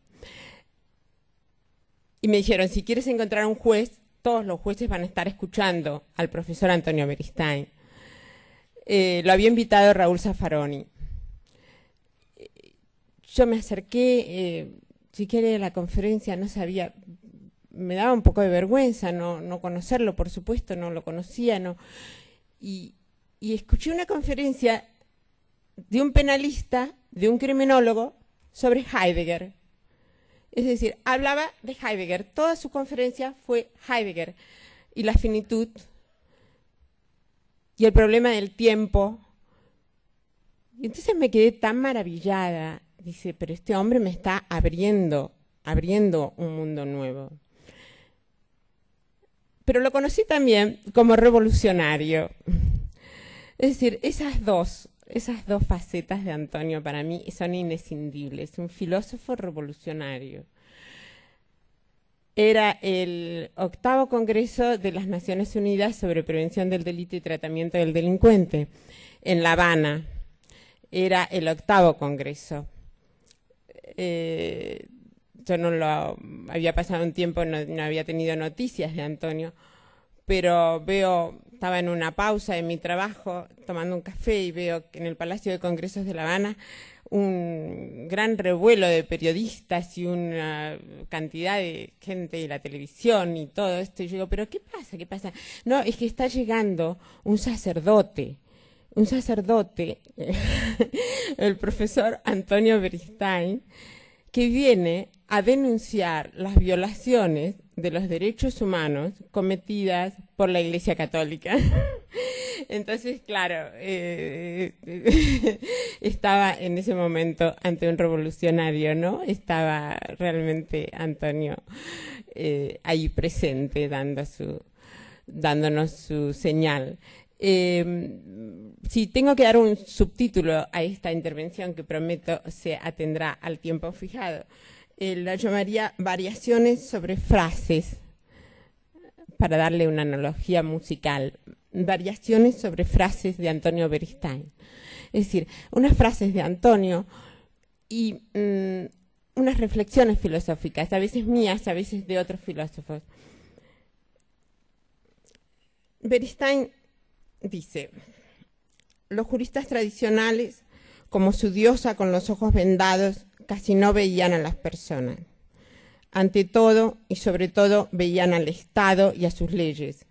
Y me dijeron, si quieres encontrar un juez, todos los jueces van a estar escuchando al profesor Antonio Beristain. Lo había invitado Raúl Zaffaroni. Yo me acerqué, siquiera a la conferencia, no sabía, me daba un poco de vergüenza no conocerlo, por supuesto, no lo conocía, y escuché una conferencia de un penalista, de un criminólogo, sobre Heidegger. Es decir, hablaba de Heidegger, toda su conferencia fue Heidegger, y la finitud, y el problema del tiempo. Y entonces me quedé tan maravillada, dice, pero este hombre me está abriendo un mundo nuevo. Pero lo conocí también como revolucionario. Es decir, esas dos facetas de Antonio para mí son inescindibles. Un filósofo revolucionario. Era el 8º Congreso de las Naciones Unidas sobre Prevención del Delito y Tratamiento del Delincuente, en La Habana. Era el 8º Congreso. Yo había pasado un tiempo, no había tenido noticias de Antonio, pero estaba en una pausa en mi trabajo, tomando un café, y veo que en el Palacio de Congresos de La Habana un gran revuelo de periodistas y una cantidad de gente de la televisión y todo esto. Y yo digo, ¿pero qué pasa? ¿Qué pasa? No, es que está llegando un sacerdote, el profesor Antonio Beristain, que viene a denunciar las violaciones de los derechos humanos cometidas por la Iglesia Católica. Entonces, claro, estaba en ese momento ante un revolucionario, ¿no? Estaba realmente Antonio ahí presente, dándonos su señal. Si tengo que dar un subtítulo a esta intervención, que prometo se atendrá al tiempo fijado, la llamaría Variaciones sobre frases, para darle una analogía musical. Variaciones sobre frases de Antonio Beristain. Es decir, unas frases de Antonio y unas reflexiones filosóficas, a veces mías, a veces de otros filósofos. Beristain dice: los juristas tradicionales, como su diosa con los ojos vendados, casi no veían a las personas. Ante todo y sobre todo veían al Estado y a sus leyes.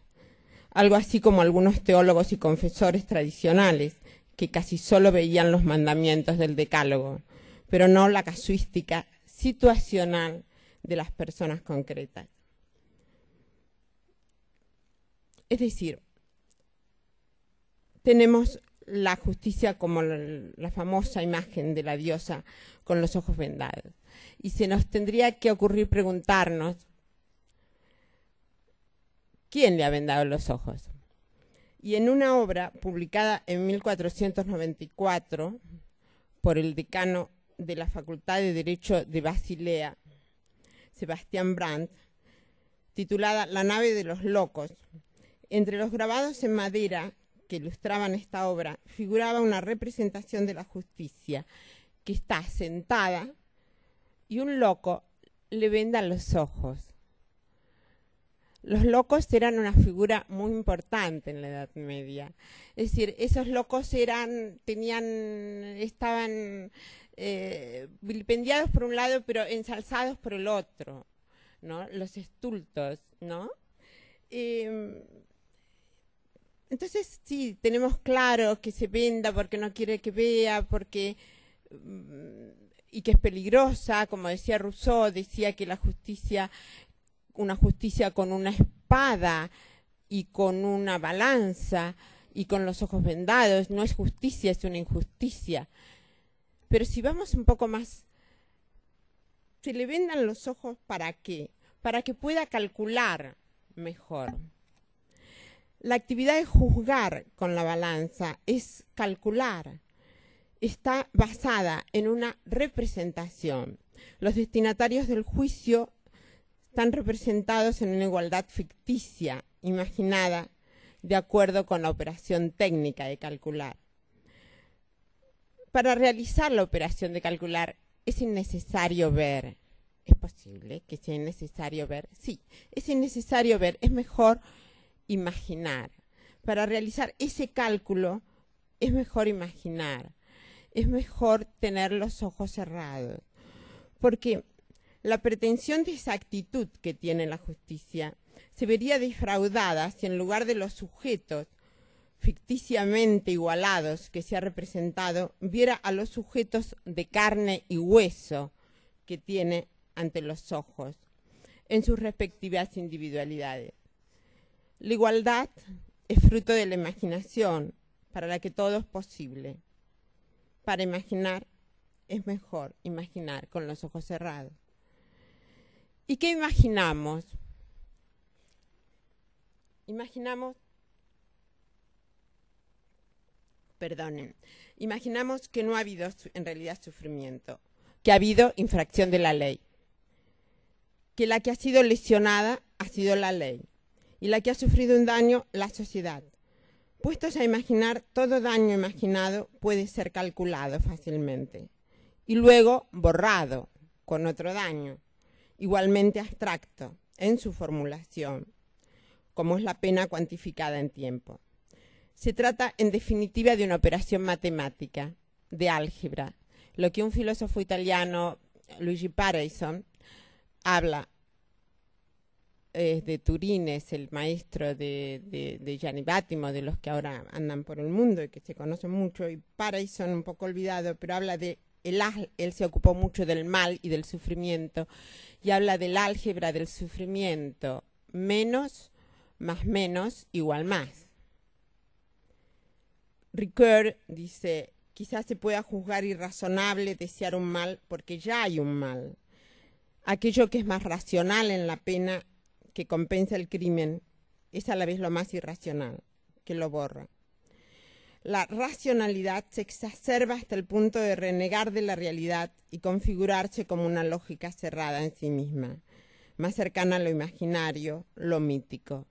Algo así como algunos teólogos y confesores tradicionales, que casi solo veían los mandamientos del Decálogo, pero no la casuística situacional de las personas concretas. Es decir, tenemos la justicia como la famosa imagen de la diosa con los ojos vendados. Y se nos tendría que ocurrir preguntarnos, ¿quién le ha vendado los ojos? Y en una obra publicada en 1494 por el decano de la Facultad de Derecho de Basilea, Sebastián Brandt, titulada La nave de los locos, entre los grabados en madera que ilustraban esta obra figuraba una representación de la justicia que está sentada y un loco le venda los ojos. Los locos eran una figura muy importante en la Edad Media. Es decir, esos locos estaban vilipendiados por un lado, pero ensalzados por el otro, ¿no? Los estultos, ¿no? Entonces, sí, tenemos claro que se venda porque no quiere que vea, y que es peligrosa, como decía Rousseau, decía que la justicia, una justicia con una espada y con una balanza y con los ojos vendados. No es justicia, es una injusticia. Pero si vamos un poco más, se le vendan los ojos ¿para qué? Para que pueda calcular mejor. La actividad de juzgar con la balanza es calcular. Está basada en una representación. Los destinatarios del juicio están representados en una igualdad ficticia, imaginada, de acuerdo con la operación técnica de calcular. Para realizar la operación de calcular es innecesario ver. ¿Es posible que sea innecesario ver? Sí, es innecesario ver, es mejor imaginar. Para realizar ese cálculo es mejor imaginar, es mejor tener los ojos cerrados, porque la pretensión de exactitud que tiene la justicia se vería defraudada si en lugar de los sujetos ficticiamente igualados que se ha representado, viera a los sujetos de carne y hueso que tiene ante los ojos, en sus respectivas individualidades. La igualdad es fruto de la imaginación, para la que todo es posible. Para imaginar, es mejor imaginar con los ojos cerrados. ¿Y qué imaginamos? Imaginamos que no ha habido en realidad sufrimiento, que ha habido infracción de la ley, que la que ha sido lesionada ha sido la ley y la que ha sufrido un daño, la sociedad. Puestos a imaginar, todo daño imaginado puede ser calculado fácilmente y luego borrado con otro daño, igualmente abstracto en su formulación, como es la pena cuantificada en tiempo. Se trata, en definitiva, de una operación matemática, de álgebra, lo que un filósofo italiano, Luigi Pareison, habla de Turín, es el maestro de Gianni Vattimo, de los que ahora andan por el mundo y que se conocen mucho, y Pareison, un poco olvidado, pero habla de él se ocupó mucho del mal y del sufrimiento, y habla del álgebra del sufrimiento, menos más menos igual más. Ricoeur dice, quizás se pueda juzgar irrazonable desear un mal porque ya hay un mal. Aquello que es más racional en la pena que compensa el crimen es a la vez lo más irracional, que lo borra. La racionalidad se exacerba hasta el punto de renegar de la realidad y configurarse como una lógica cerrada en sí misma, más cercana a lo imaginario, lo mítico.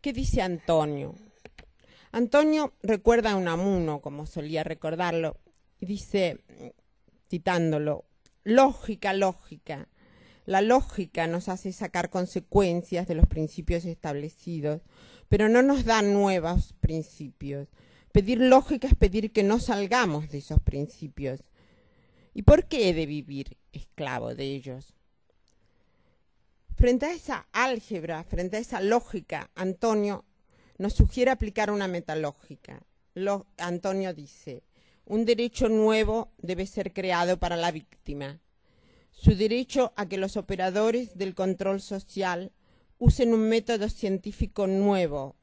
¿Qué dice Antonio? Antonio recuerda a Unamuno, como solía recordarlo, y dice, citándolo, lógica, lógica. La lógica nos hace sacar consecuencias de los principios establecidos, pero no nos da nuevos principios. Pedir lógica es pedir que no salgamos de esos principios. ¿Y por qué he de vivir esclavo de ellos? Frente a esa álgebra, frente a esa lógica, Antonio nos sugiere aplicar una metalógica. Antonio dice, un derecho nuevo debe ser creado para la víctima. Su derecho a que los operadores del control social usen un método científico nuevo,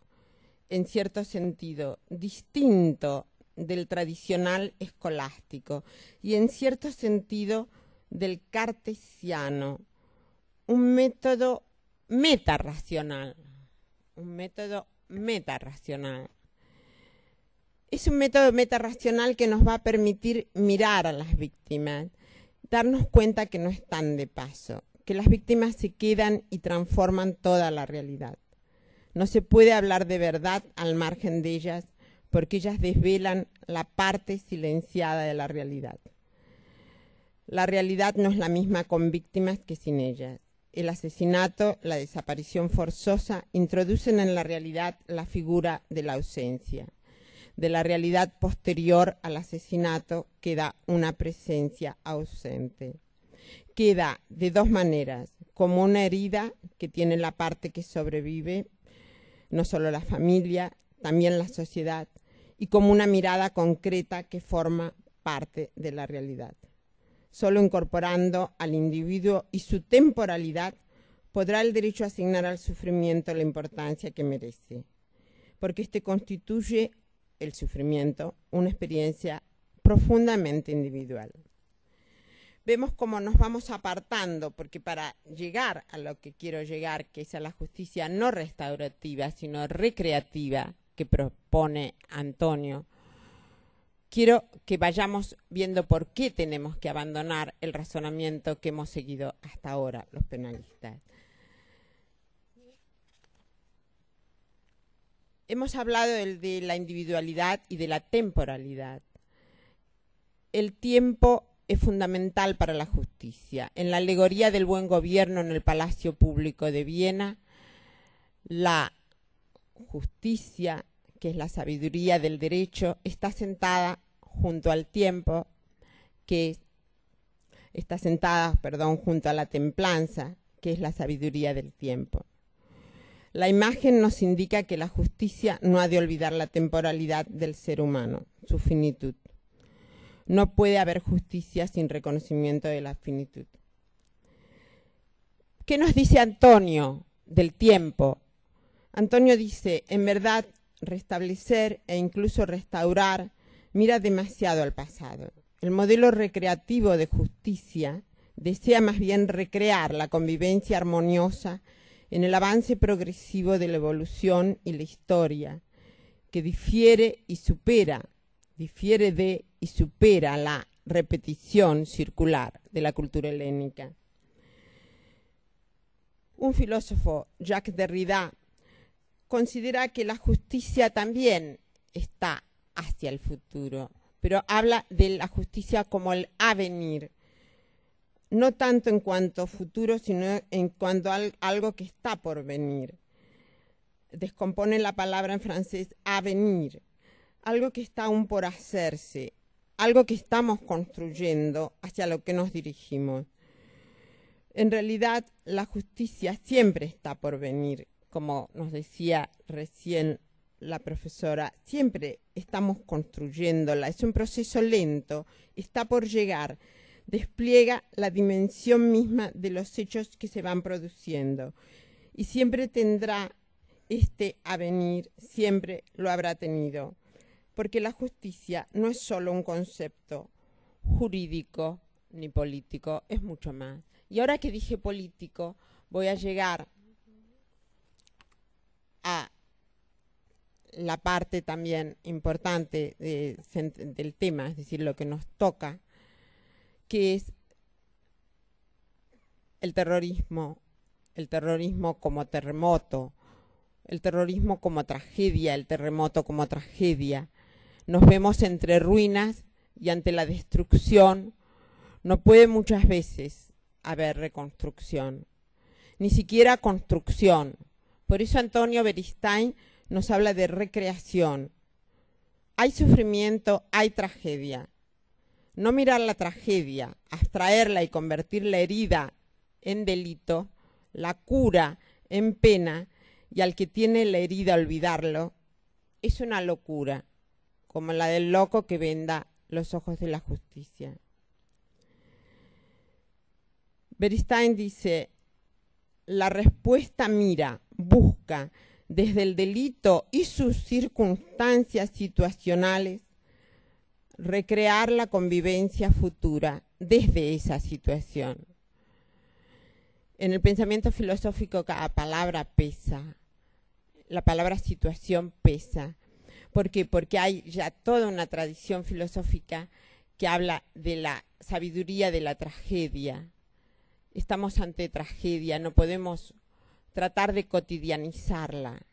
en cierto sentido, distinto del tradicional escolástico y en cierto sentido del cartesiano, un método metarracional, Es un método metarracional que nos va a permitir mirar a las víctimas, darnos cuenta que no están de paso, que las víctimas se quedan y transforman toda la realidad. No se puede hablar de verdad al margen de ellas, porque ellas desvelan la parte silenciada de la realidad. La realidad no es la misma con víctimas que sin ellas. El asesinato, la desaparición forzosa, introducen en la realidad la figura de la ausencia. De la realidad posterior al asesinato queda una presencia ausente. Queda de dos maneras, como una herida que tiene la parte que sobrevive, no solo la familia, también la sociedad, y como una mirada concreta que forma parte de la realidad. Solo incorporando al individuo y su temporalidad podrá el derecho asignar al sufrimiento la importancia que merece, porque este constituye el sufrimiento una experiencia profundamente individual. Vemos cómo nos vamos apartando, porque para llegar a lo que quiero llegar, que es a la justicia no restaurativa, sino recreativa, que propone Antonio, quiero que vayamos viendo por qué tenemos que abandonar el razonamiento que hemos seguido hasta ahora los penalistas. Hemos hablado de la individualidad y de la temporalidad. El tiempo es fundamental para la justicia. En la alegoría del buen gobierno en el Palacio Público de Viena, la justicia, que es la sabiduría del derecho, está sentada junto al tiempo, junto a la templanza, que es la sabiduría del tiempo. La imagen nos indica que la justicia no ha de olvidar la temporalidad del ser humano, su finitud. No puede haber justicia sin reconocimiento de la finitud. ¿Qué nos dice Antonio del tiempo? Antonio dice, en verdad, restablecer e incluso restaurar mira demasiado al pasado. El modelo recreativo de justicia desea más bien recrear la convivencia armoniosa en el avance progresivo de la evolución y la historia, que difiere de y supera la repetición circular de la cultura helénica. Un filósofo, Jacques Derrida, considera que la justicia también está hacia el futuro, pero habla de la justicia como el avenir, no tanto en cuanto futuro, sino en cuanto a algo que está por venir. Descompone la palabra en francés avenir, algo que está aún por hacerse, algo que estamos construyendo, hacia lo que nos dirigimos. En realidad, la justicia siempre está por venir, como nos decía recién la profesora, siempre estamos construyéndola, es un proceso lento, está por llegar, despliega la dimensión misma de los hechos que se van produciendo y siempre tendrá este avenir, siempre lo habrá tenido, porque la justicia no es solo un concepto jurídico ni político, es mucho más. Y ahora que dije político, voy a llegar a la parte también importante del tema, es decir, lo que nos toca, que es el terrorismo como terremoto, el terrorismo como tragedia, el terremoto como tragedia. Nos vemos entre ruinas y ante la destrucción no puede muchas veces haber reconstrucción, ni siquiera construcción. Por eso Antonio Beristain nos habla de recreación. Hay sufrimiento, hay tragedia. No mirar la tragedia, abstraerla y convertir la herida en delito, la cura en pena, y al que tiene la herida olvidarlo, es una locura, como la del loco que venda los ojos de la justicia. Beristain dice, la respuesta mira, busca, desde el delito y sus circunstancias situacionales, recrear la convivencia futura desde esa situación. En el pensamiento filosófico cada palabra pesa, la palabra situación pesa. ¿Por qué? Porque hay ya toda una tradición filosófica que habla de la sabiduría de la tragedia. Estamos ante tragedia, no podemos tratar de cotidianizarla.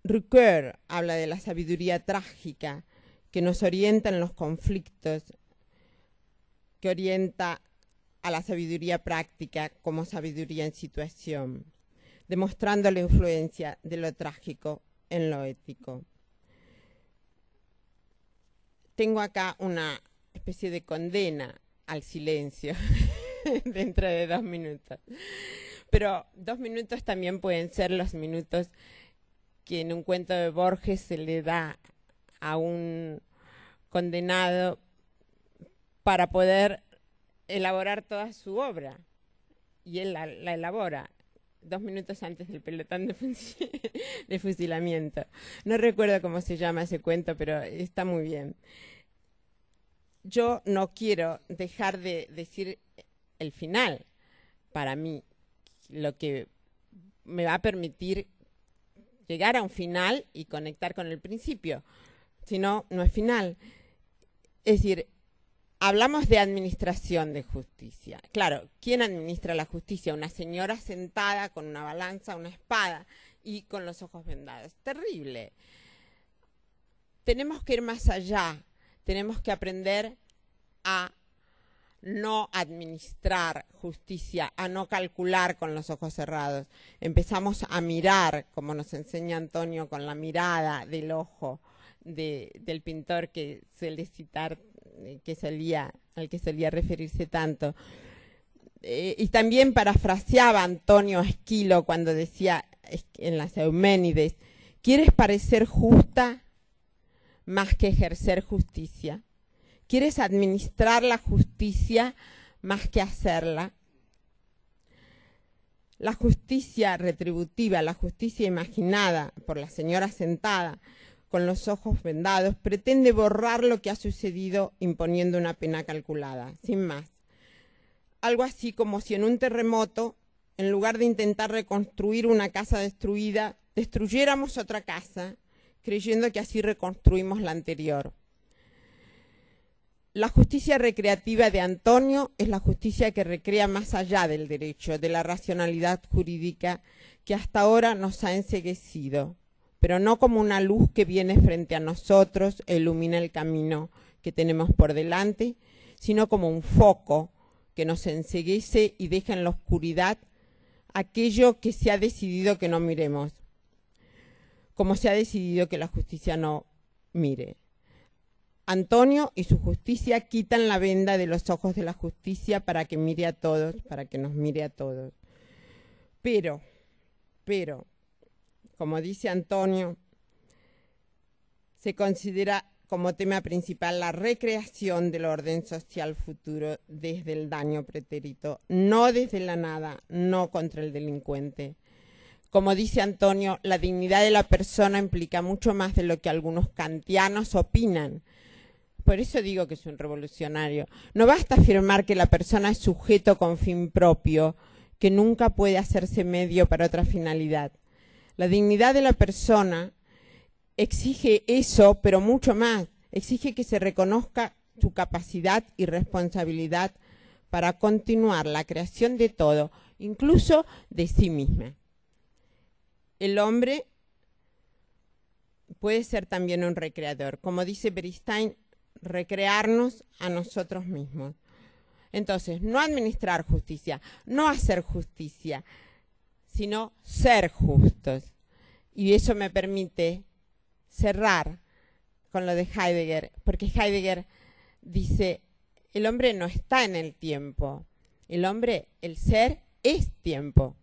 Ricoeur habla de la sabiduría trágica que nos orienta en los conflictos, que orienta a la sabiduría práctica como sabiduría en situación, demostrando la influencia de lo trágico en lo ético. Tengo acá una especie de condena al silencio dentro de 2 minutos. Pero 2 minutos también pueden ser los minutos que en un cuento de Borges se le da a un condenado para poder elaborar toda su obra. y él la elabora 2 minutos antes del pelotón de fusilamiento. No recuerdo cómo se llama ese cuento, pero está muy bien. Yo no quiero dejar de decir el final. Para mí, lo que me va a permitir llegar a un final y conectar con el principio. Si no, no es final. Es decir, hablamos de administración de justicia. Claro, ¿quién administra la justicia? Una señora sentada con una balanza, una espada y con los ojos vendados. Terrible. Tenemos que ir más allá. Tenemos que aprender a no administrar justicia, a no calcular con los ojos cerrados. Empezamos a mirar, como nos enseña Antonio, con la mirada del ojo del pintor que suele citar, al que solía referirse tanto. Y también parafraseaba Antonio Esquilo cuando decía en las Euménides: ¿quieres parecer justa más que ejercer justicia? ¿Quieres administrar la justicia más que hacerla? La justicia retributiva, la justicia imaginada por la señora sentada con los ojos vendados, pretende borrar lo que ha sucedido imponiendo una pena calculada, sin más. Algo así como si en un terremoto, en lugar de intentar reconstruir una casa destruida, destruyéramos otra casa, creyendo que así reconstruimos la anterior. La justicia recreativa de Antonio es la justicia que recrea más allá del derecho, de la racionalidad jurídica que hasta ahora nos ha enceguecido, pero no como una luz que viene frente a nosotros e ilumina el camino que tenemos por delante, sino como un foco que nos enceguece y deja en la oscuridad aquello que se ha decidido que no miremos, como se ha decidido que la justicia no mire. Antonio y su justicia quitan la venda de los ojos de la justicia para que mire a todos, para que nos mire a todos. Pero, como dice Antonio, se considera como tema principal la recreación del orden social futuro desde el daño pretérito, no desde la nada, no contra el delincuente. Como dice Antonio, la dignidad de la persona implica mucho más de lo que algunos kantianos opinan. Por eso digo que es un revolucionario. No basta afirmar que la persona es sujeto con fin propio, que nunca puede hacerse medio para otra finalidad. La dignidad de la persona exige eso, pero mucho más. Exige que se reconozca su capacidad y responsabilidad para continuar la creación de todo, incluso de sí misma. El hombre puede ser también un recreador. Como dice Beristain, recrearnos a nosotros mismos. Entonces, no administrar justicia, no hacer justicia, sino ser justos. Y eso me permite cerrar con lo de Heidegger, porque Heidegger dice, el hombre no está en el tiempo, el ser es tiempo.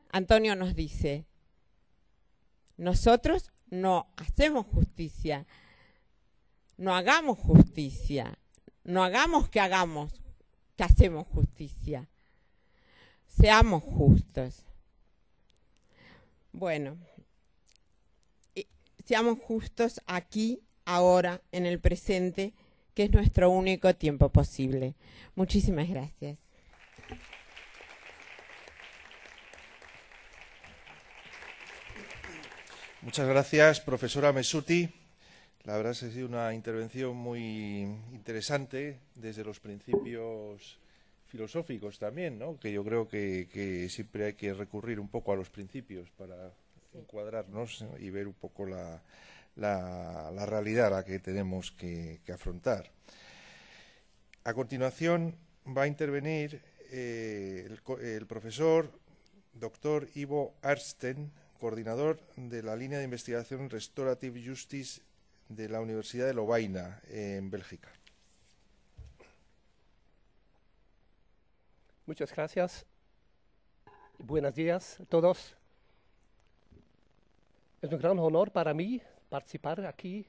Antonio nos dice, nosotros no hacemos justicia, no hagamos justicia, no hagamos que hacemos justicia. Seamos justos. Bueno, seamos justos aquí, ahora, en el presente, que es nuestro único tiempo posible. Muchísimas gracias. Muchas gracias, profesora Messuti. La verdad es que ha sido una intervención muy interesante desde los principios filosóficos también, ¿no? Que yo creo que siempre hay que recurrir un poco a los principios para encuadrarnos y ver un poco la realidad a la que tenemos que afrontar. A continuación va a intervenir el profesor doctor Ivo Arsten, coordinador de la línea de investigación Restorative Justice de la Universidad de Lovaina, en Bélgica. Muchas gracias. Buenos días a todos. Es un gran honor para mí participar aquí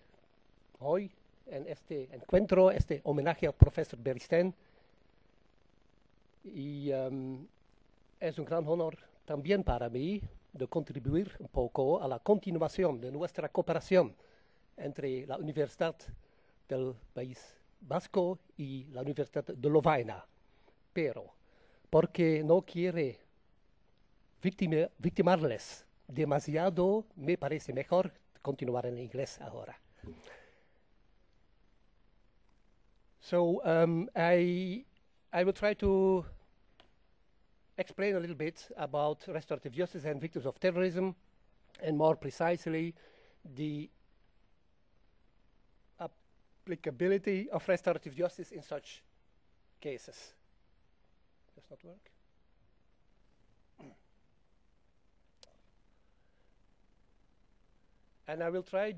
hoy en este encuentro, este homenaje al profesor Beristain. Y es un gran honor también para mí de contribuir un poco a la continuación de nuestra cooperación entre la Universidad del País Vasco y la Universidad de Lovaina. Pero, porque no quiere victimarles demasiado, me parece mejor continuar en inglés ahora. So I will try to explain a little bit about restorative justice and victims of terrorism, and more precisely, the applicability of restorative justice in such cases. Does not work? And I will try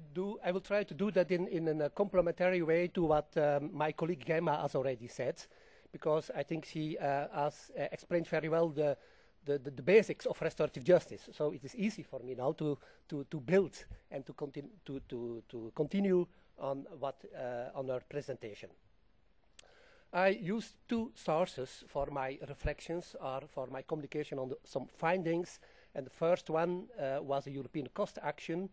to do that in a complementary way to what my colleague Gemma has already said, because I think she has explained very well the basics of restorative justice. So it is easy for me now to build and to continue on on our presentation. I used two sources for my reflections or for my communication on some findings, and the first one was a European cost action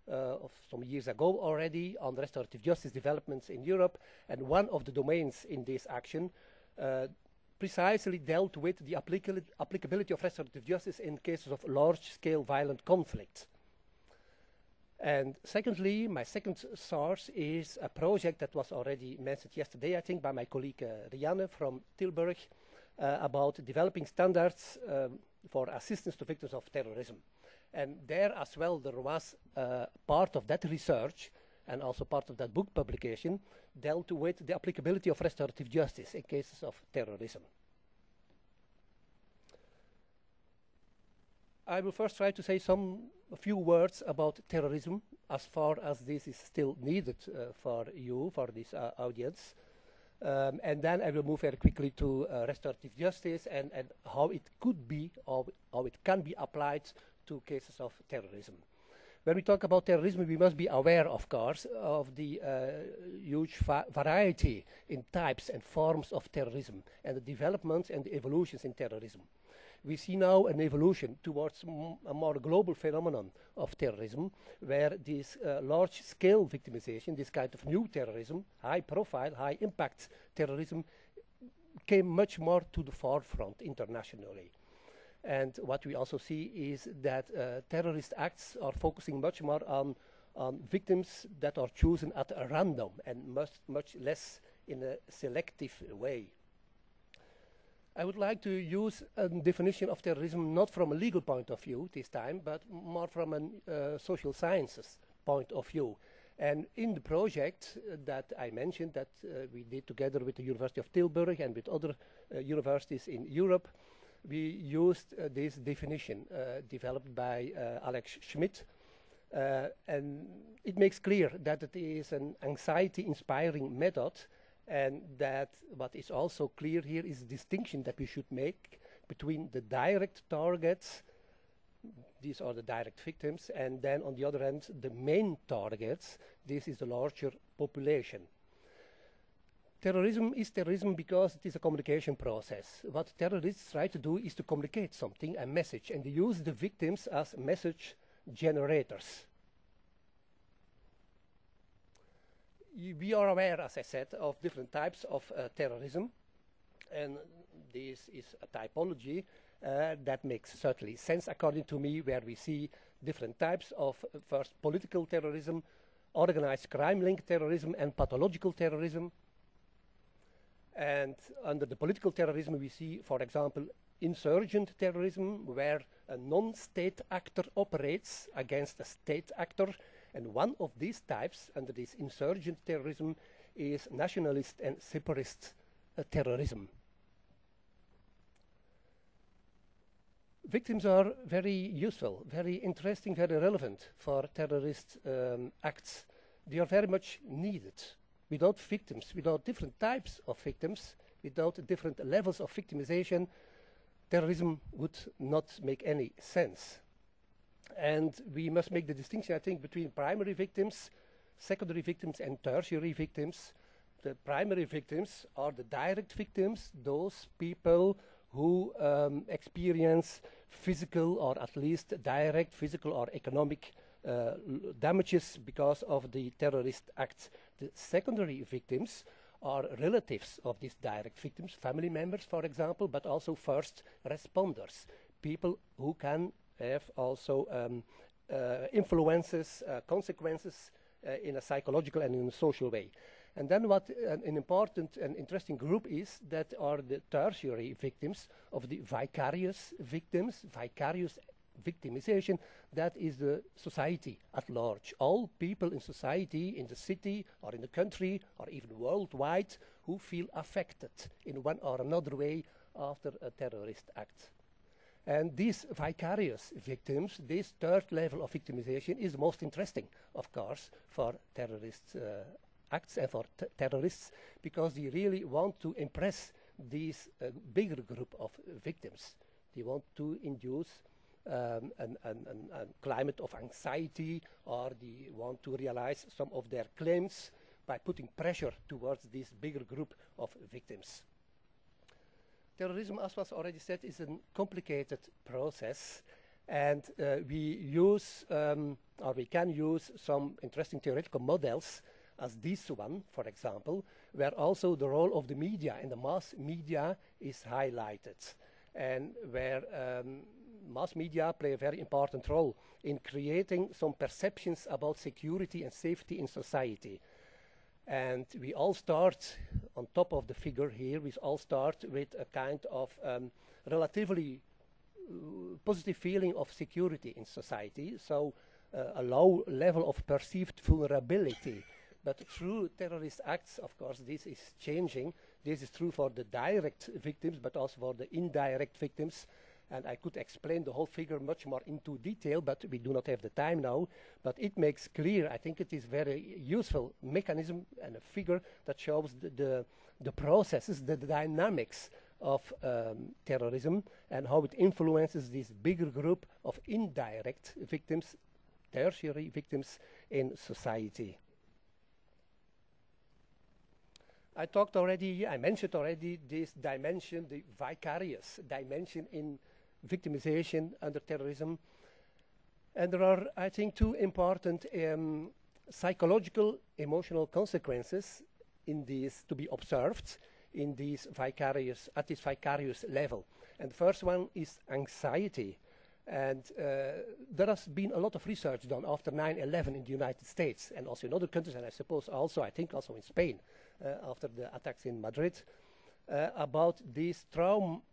of some years ago already on restorative justice developments in Europe, and one of the domains in this action precisely dealt with the applicability of restorative justice in cases of large-scale violent conflict. And secondly, my second source is a project that was already mentioned yesterday, I think, by my colleague Rianne from Tilburg, about developing standards for assistance to victims of terrorism. And there as well, there was part of that research and also part of that book publication dealt with the applicability of restorative justice in cases of terrorism. I will first try to say a few words about terrorism, as far as this is still needed for you, for this audience. And then I will move very quickly to restorative justice and how it could be, or how it can be applied to cases of terrorism. When we talk about terrorism, we must be aware, of course, of the huge variety in types and forms of terrorism and the developments and the evolutions in terrorism. We see now an evolution towards a more global phenomenon of terrorism, where this large-scale victimization, this kind of new terrorism, high-profile, high-impact terrorism, came much more to the forefront internationally. And what we also see is that terrorist acts are focusing much more on victims that are chosen at random and much less in a selective way. I would like to use a definition of terrorism not from a legal point of view this time, but more from a social sciences point of view. And in the project that I mentioned that we did together with the University of Tilburg and with other universities in Europe, we used this definition developed by Alex Schmidt, and it makes clear that it is an anxiety-inspiring method, and that what is also clear here is the distinction that we should make between the direct targets, these are the direct victims, and then on the other hand, the main targets, this is the larger population. Terrorism is terrorism because it is a communication process. What terrorists try to do is to communicate something, a message, and they use the victims as message generators. We are aware, as I said, of different types of terrorism, and this is a typology that makes certainly sense, according to me, where we see different types of first political terrorism, organized crime-linked terrorism, and pathological terrorism. And under the political terrorism, we see, for example, insurgent terrorism, where a non-state actor operates against a state actor. And one of these types, under this insurgent terrorism, is nationalist and separatist terrorism. Victims are very useful, very interesting, very relevant for terrorist acts. They are very much needed. Without victims, without different types of victims, without different levels of victimization, terrorism would not make any sense. And we must make the distinction, I think, between primary victims, secondary victims, and tertiary victims. The primary victims are the direct victims, those people who experience physical or at least direct physical or economic damages because of the terrorist acts. The secondary victims are relatives of these direct victims, family members, for example, but also first responders, people who can have also influences, consequences in a psychological and in a social way. And then what an important and interesting group is, that are the tertiary victims of the vicarious victims, vicarious victimization. That is the society at large. All people in society, in the city or in the country or even worldwide, who feel affected in one or another way after a terrorist act. And these vicarious victims, this third level of victimization, is most interesting, of course, for terrorist acts and for terrorists, because they really want to impress this bigger group of victims. They want to induce a climate of anxiety, or they want to realize some of their claims by putting pressure towards this bigger group of victims. Terrorism, as was already said, is a complicated process, and we use, or we can use some interesting theoretical models, as this one, for example, where also the role of the media and the mass media is highlighted, and where mass media play a very important role in creating some perceptions about security and safety in society. And we all start, on top of the figure here, we all start with a kind of relatively positive feeling of security in society, so a low level of perceived vulnerability. But through terrorist acts, of course, this is changing. This is true for the direct victims, but also for the indirect victims. And I could explain the whole figure much more into detail, but we do not have the time now. But it makes clear, I think it is very useful mechanism and a figure that shows the processes, the dynamics of terrorism, and how it influences this bigger group of indirect victims, tertiary victims in society. I mentioned already this dimension, the vicarious dimension in victimization under terrorism. And there are, I think, two important psychological, emotional consequences in these to be observed in these vicarious, at this vicarious level. And the first one is anxiety. And there has been a lot of research done after 9/11 in the United States and also in other countries, and I suppose also, I think also in Spain, after the attacks in Madrid, about these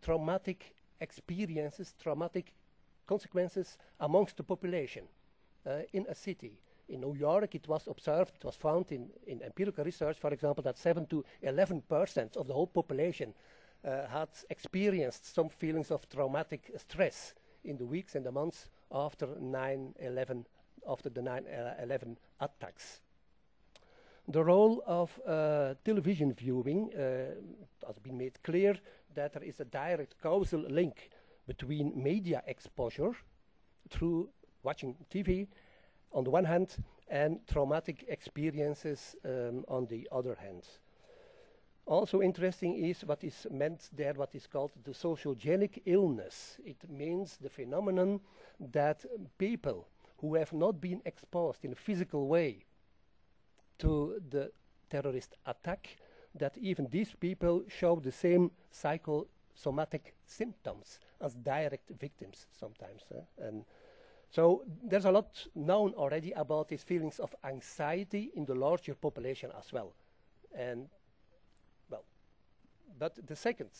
traumatic experiences, traumatic consequences amongst the population in a city. In New York, it was observed, it was found in empirical research, for example, that 7 to 11% of the whole population had experienced some feelings of traumatic stress in the weeks and the months after 9/11, after the 9/11 attacks. The role of television viewing has been made clear that there is a direct causal link between media exposure through watching TV on the one hand and traumatic experiences on the other hand. Also interesting is what is meant there, what is called the sociogenic illness. It means the phenomenon that people who have not been exposed in a physical way to the terrorist attack, that even these people show the same psychosomatic symptoms as direct victims sometimes. And so there's a lot known already about these feelings of anxiety in the larger population as well. And but the second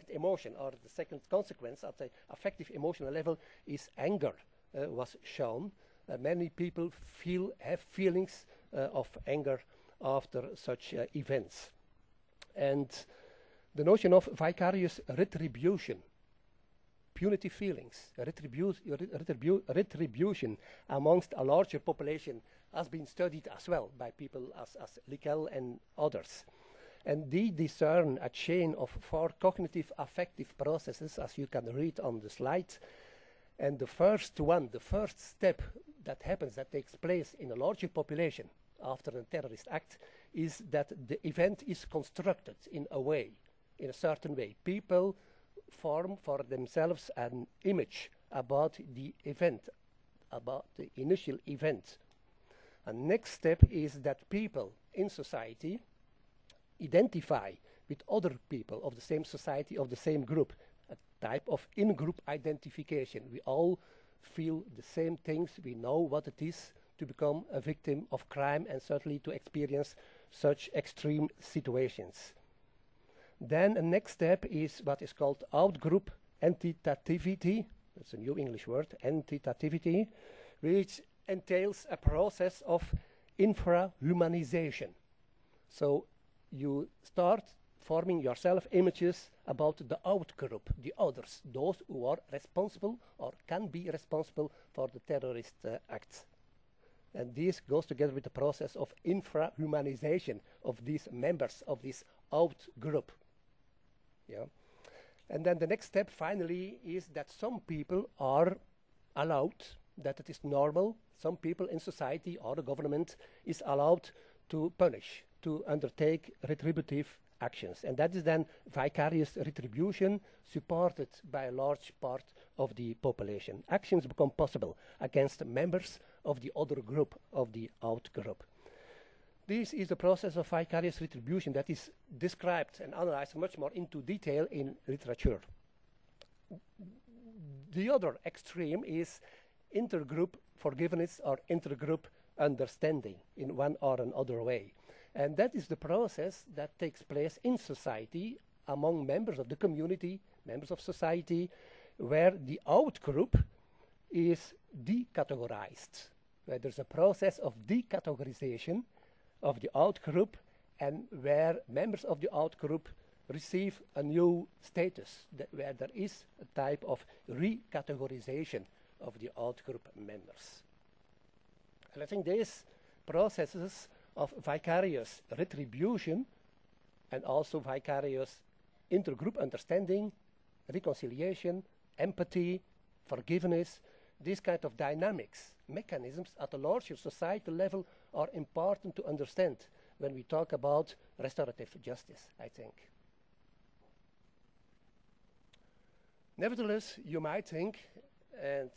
emotion, or the second consequence at the affective emotional level, is anger, was shown. Many people have feelings of anger after such events. And the notion of vicarious retribution, punitive feelings, retribution amongst a larger population has been studied as well by people as Likell and others. And they discern a chain of 4 cognitive affective processes, as you can read on the slide. And the first step that happens, that takes place in a larger population after a terrorist act, is that the event is constructed in a way, in a certain way. People form for themselves an image about the event, about the initial event. A next step is that people in society identify with other people of the same society, of the same group, a type of in-group identification. We all feel the same things, we know what it is to become a victim of crime and certainly to experience such extreme situations. Then the next step is what is called out-group entitativity. That's a new English word, entitativity, which entails a process of infrahumanization. So you start forming yourself images about the out-group, the others, those who are responsible or can be responsible for the terrorist acts. And this goes together with the process of infrahumanization of these members of this out-group. Yeah. And then the next step finally is that some people are allowed, that it is normal, some people in society or the government is allowed to punish, to undertake retributive actions. And that is then vicarious retribution supported by a large part of the population. Actions become possible against members of the other group, of the out group. This is the process of vicarious retribution that is described and analyzed much more into detail in literature. The other extreme is intergroup forgiveness or intergroup understanding in one or another way. And that is the process that takes place in society among members of the community, members of society, where the out group is decategorized, where there's a process of decategorization of the out group and where members of the out group receive a new status, where there is a type of recategorization of the out group members. And I think these processes of vicarious retribution and also vicarious intergroup understanding, reconciliation, empathy, forgiveness, these kind of dynamics, mechanisms at a larger societal level are important to understand when we talk about restorative justice, I think. Nevertheless, you might think, and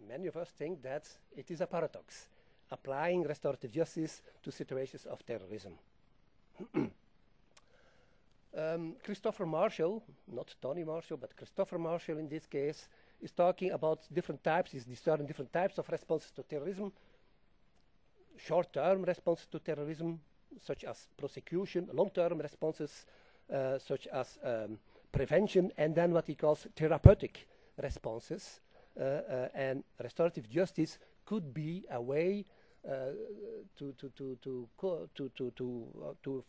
many of us think, that it is a paradox, applying restorative justice to situations of terrorism. Christopher Marshall, not Tony Marshall, but Christopher Marshall in this case, is talking about different types, he's discerning different types of responses to terrorism. Short-term responses to terrorism, such as prosecution, long-term responses, such as prevention, and then what he calls therapeutic responses. And restorative justice could be a way to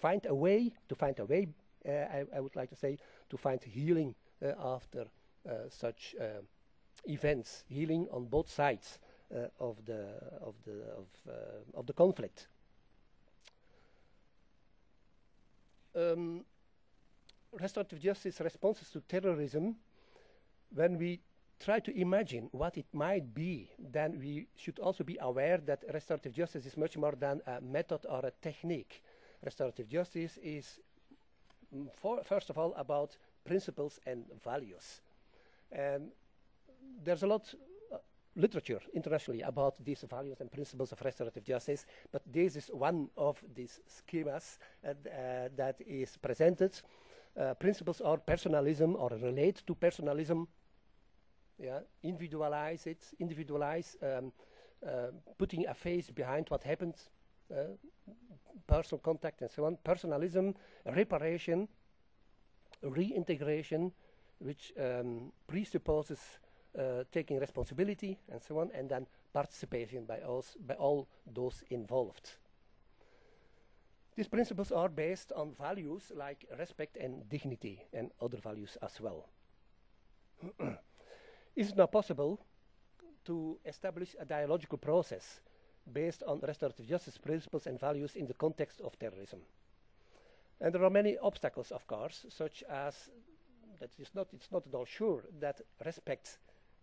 find a way, I would like to say, to find healing after such events, healing on both sides of the conflict. Restorative justice responses to terrorism, when we try to imagine what it might be, then we should also be aware that restorative justice is much more than a method or a technique. Restorative justice is, first of all, about principles and values. And there's a lot literature internationally about these values and principles of restorative justice, but this is one of these schemas that is presented. Principles are personalism or relate to personalism. Yeah, individualize it, putting a face behind what happened, personal contact and so on. Personalism, reparation, reintegration, which presupposes taking responsibility and so on, and then participation by all those involved. These principles are based on values like respect and dignity and other values as well. Is it not possible to establish a dialogical process based on restorative justice principles and values in the context of terrorism? And there are many obstacles, of course, such as that it's not at all sure that respect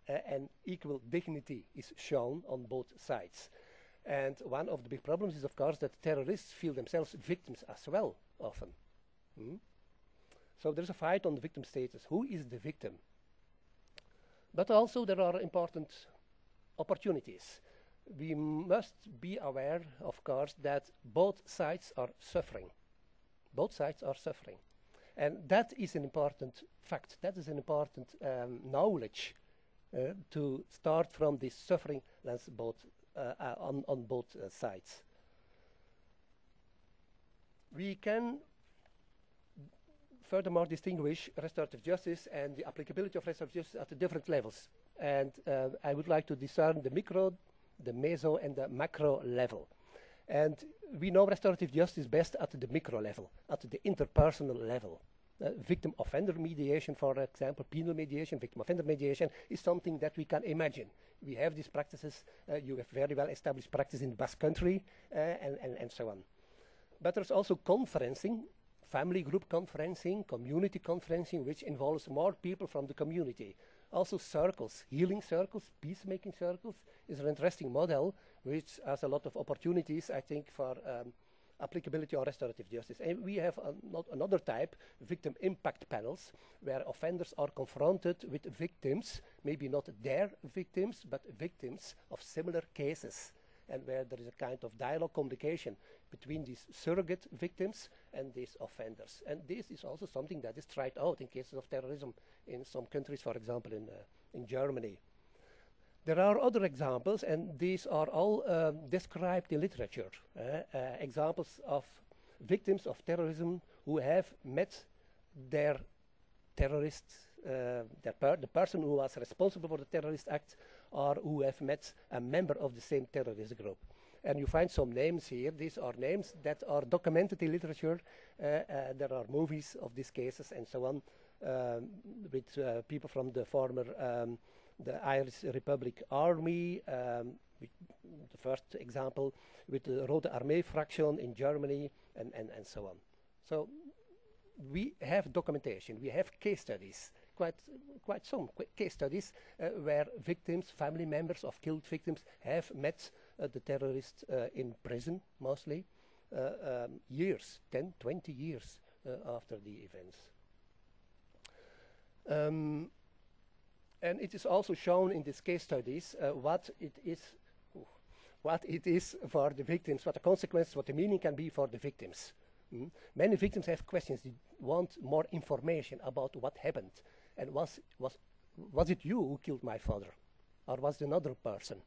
and equal dignity is shown on both sides. And one of the big problems is, of course, that terrorists feel themselves victims as well, often. So there's a fight on the victim status. Who is the victim? But also there are important opportunities. We must be aware, of course, that both sides are suffering. Both sides are suffering. And that is an important fact. That is an important knowledge to start from this suffering lens on both sides. We can furthermore distinguish restorative justice and the applicability of restorative justice at the different levels. And I would like to discern the micro, the meso, and the macro level. And we know restorative justice best at the micro level, at the interpersonal level. Victim-offender mediation, for example, penal mediation, victim-offender mediation, is something that we can imagine. We have these practices. You have very well established practice in the Basque Country, and so on. But there's also conferencing, family group conferencing, community conferencing, which involves more people from the community. Also circles, healing circles, peacemaking circles is an interesting model which has a lot of opportunities, I think, for applicability on restorative justice. And we have another type, victim impact panels, where offenders are confronted with victims, maybe not their victims, but victims of similar cases, and where there is a kind of dialogue communication between these surrogate victims and these offenders. And this is also something that is tried out in cases of terrorism in some countries, for example, in Germany. There are other examples, and these are all described in literature. Examples of victims of terrorism who have met their terrorist, the person who was responsible for the terrorist act, or who have met a member of the same terrorist group. And you find some names here. These are names that are documented in literature. There are movies of these cases and so on, with people from the former the Irish Republic Army, the first example with the Rode Armee fraction in Germany, and so on. So we have documentation, we have case studies, quite some case studies where victims, family members of killed victims have met the terrorists in prison, mostly, years, 10, 20 years after the events. And it is also shown in these case studies what it is for the victims, what the consequences, what the meaning can be for the victims. Many victims have questions, they want more information about what happened. And was it you who killed my father? Or was it another person?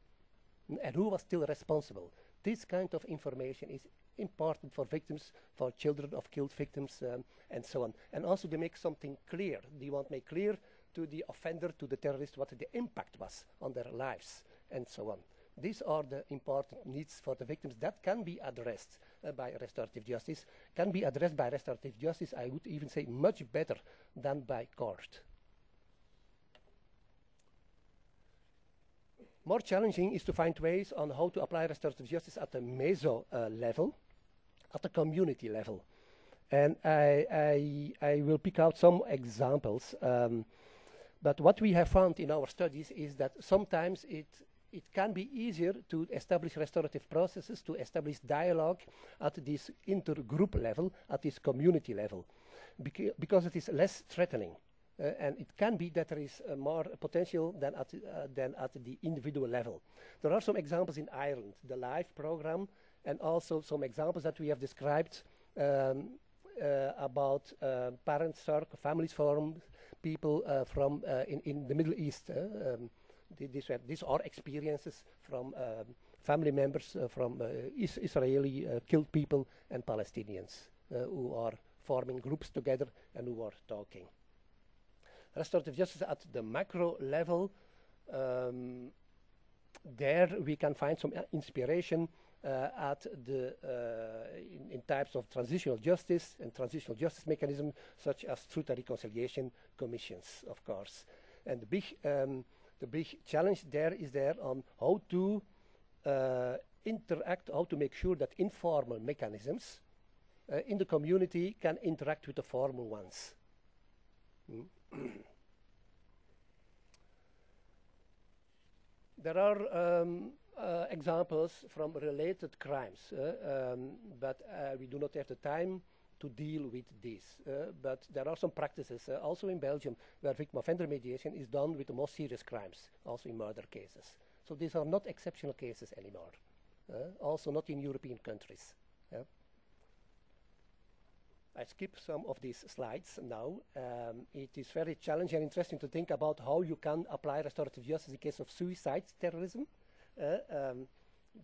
And who was still responsible? This kind of information is important for victims, for children of killed victims, and so on. And also they make something clear. They want to make clear to the offender, to the terrorist, what the impact was on their lives, and so on. These are the important needs for the victims that can be addressed by restorative justice, can be addressed by restorative justice, I would even say much better than by court. More challenging is to find ways on how to apply restorative justice at the meso level, at the community level. And I will pick out some examples. But what we have found in our studies is that sometimes it can be easier to establish restorative processes, to establish dialogue at this intergroup level, at this community level, because it is less threatening. And it can be that there is more potential than at the individual level. There are some examples in Ireland, the LIFE program, and also some examples that we have described about parents, families forum, people from in the Middle East. These are experiences from family members from Israeli killed people and Palestinians who are forming groups together and who are talking. Restorative justice at the macro level, there we can find some inspiration at the in types of transitional justice and transitional justice mechanisms such as truth and reconciliation commissions, of course. And the big challenge there is on how to interact, how to make sure that informal mechanisms in the community can interact with the formal ones. There are examples from related crimes, but we do not have the time to deal with this. But there are some practices, also in Belgium, where victim offender mediation is done with the most serious crimes, also in murder cases. So these are not exceptional cases anymore, also not in European countries. I skip some of these slides now. It is very challenging and interesting to think about how you can apply restorative justice in case of suicide terrorism.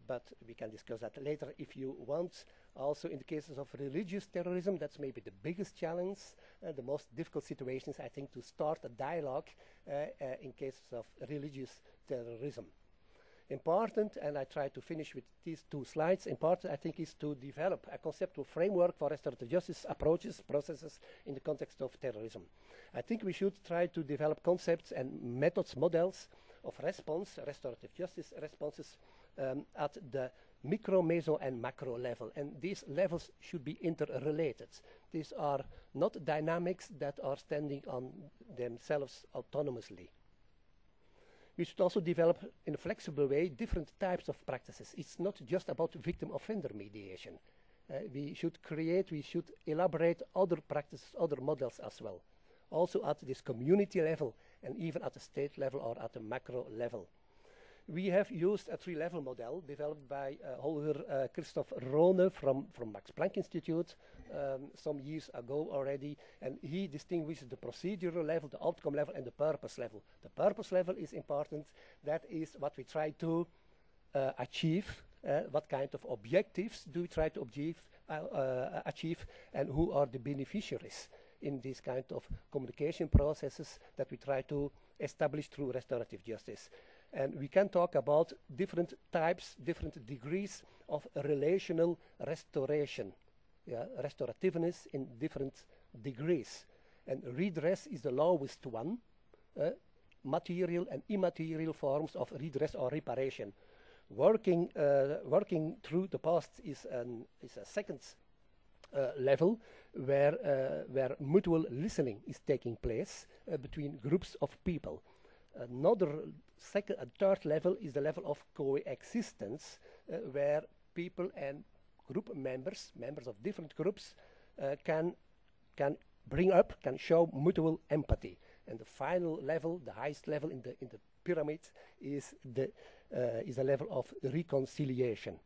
But we can discuss that later if you want. Also in the cases of religious terrorism, that's maybe the biggest challenge, the most difficult situations, I think, to start a dialogue in cases of religious terrorism. Important, and I try to finish with these 2 slides, important I think is to develop a conceptual framework for restorative justice approaches, processes in the context of terrorism. I think we should try to develop concepts and methods, models of response, restorative justice responses at the micro, meso and macro level. And these levels should be interrelated. These are not dynamics that are standing on themselves autonomously. We should also develop in a flexible way different types of practices. It's not just about victim-offender mediation. We should elaborate other practices, other models as well. Also at this community level and even at the state level or at the macro level. We have used a 3-level model developed by Holger Christoph Rohne from Max Planck Institute some years ago already, and he distinguishes the procedural level, the outcome level, and the purpose level. The purpose level is important. That is what we try to achieve, what kind of objectives do we try to achieve, and who are the beneficiaries in these kind of communication processes that we try to establish through restorative justice. And we can talk about different types, different degrees of relational restoration, restorativeness in different degrees. And redress is the lowest one, material and immaterial forms of redress or reparation. Working through the past is a second level where mutual listening is taking place between groups of people. A third level is the level of coexistence, where people and group members of different groups can show mutual empathy. And the final level, the highest level in the pyramid, is a level of reconciliation.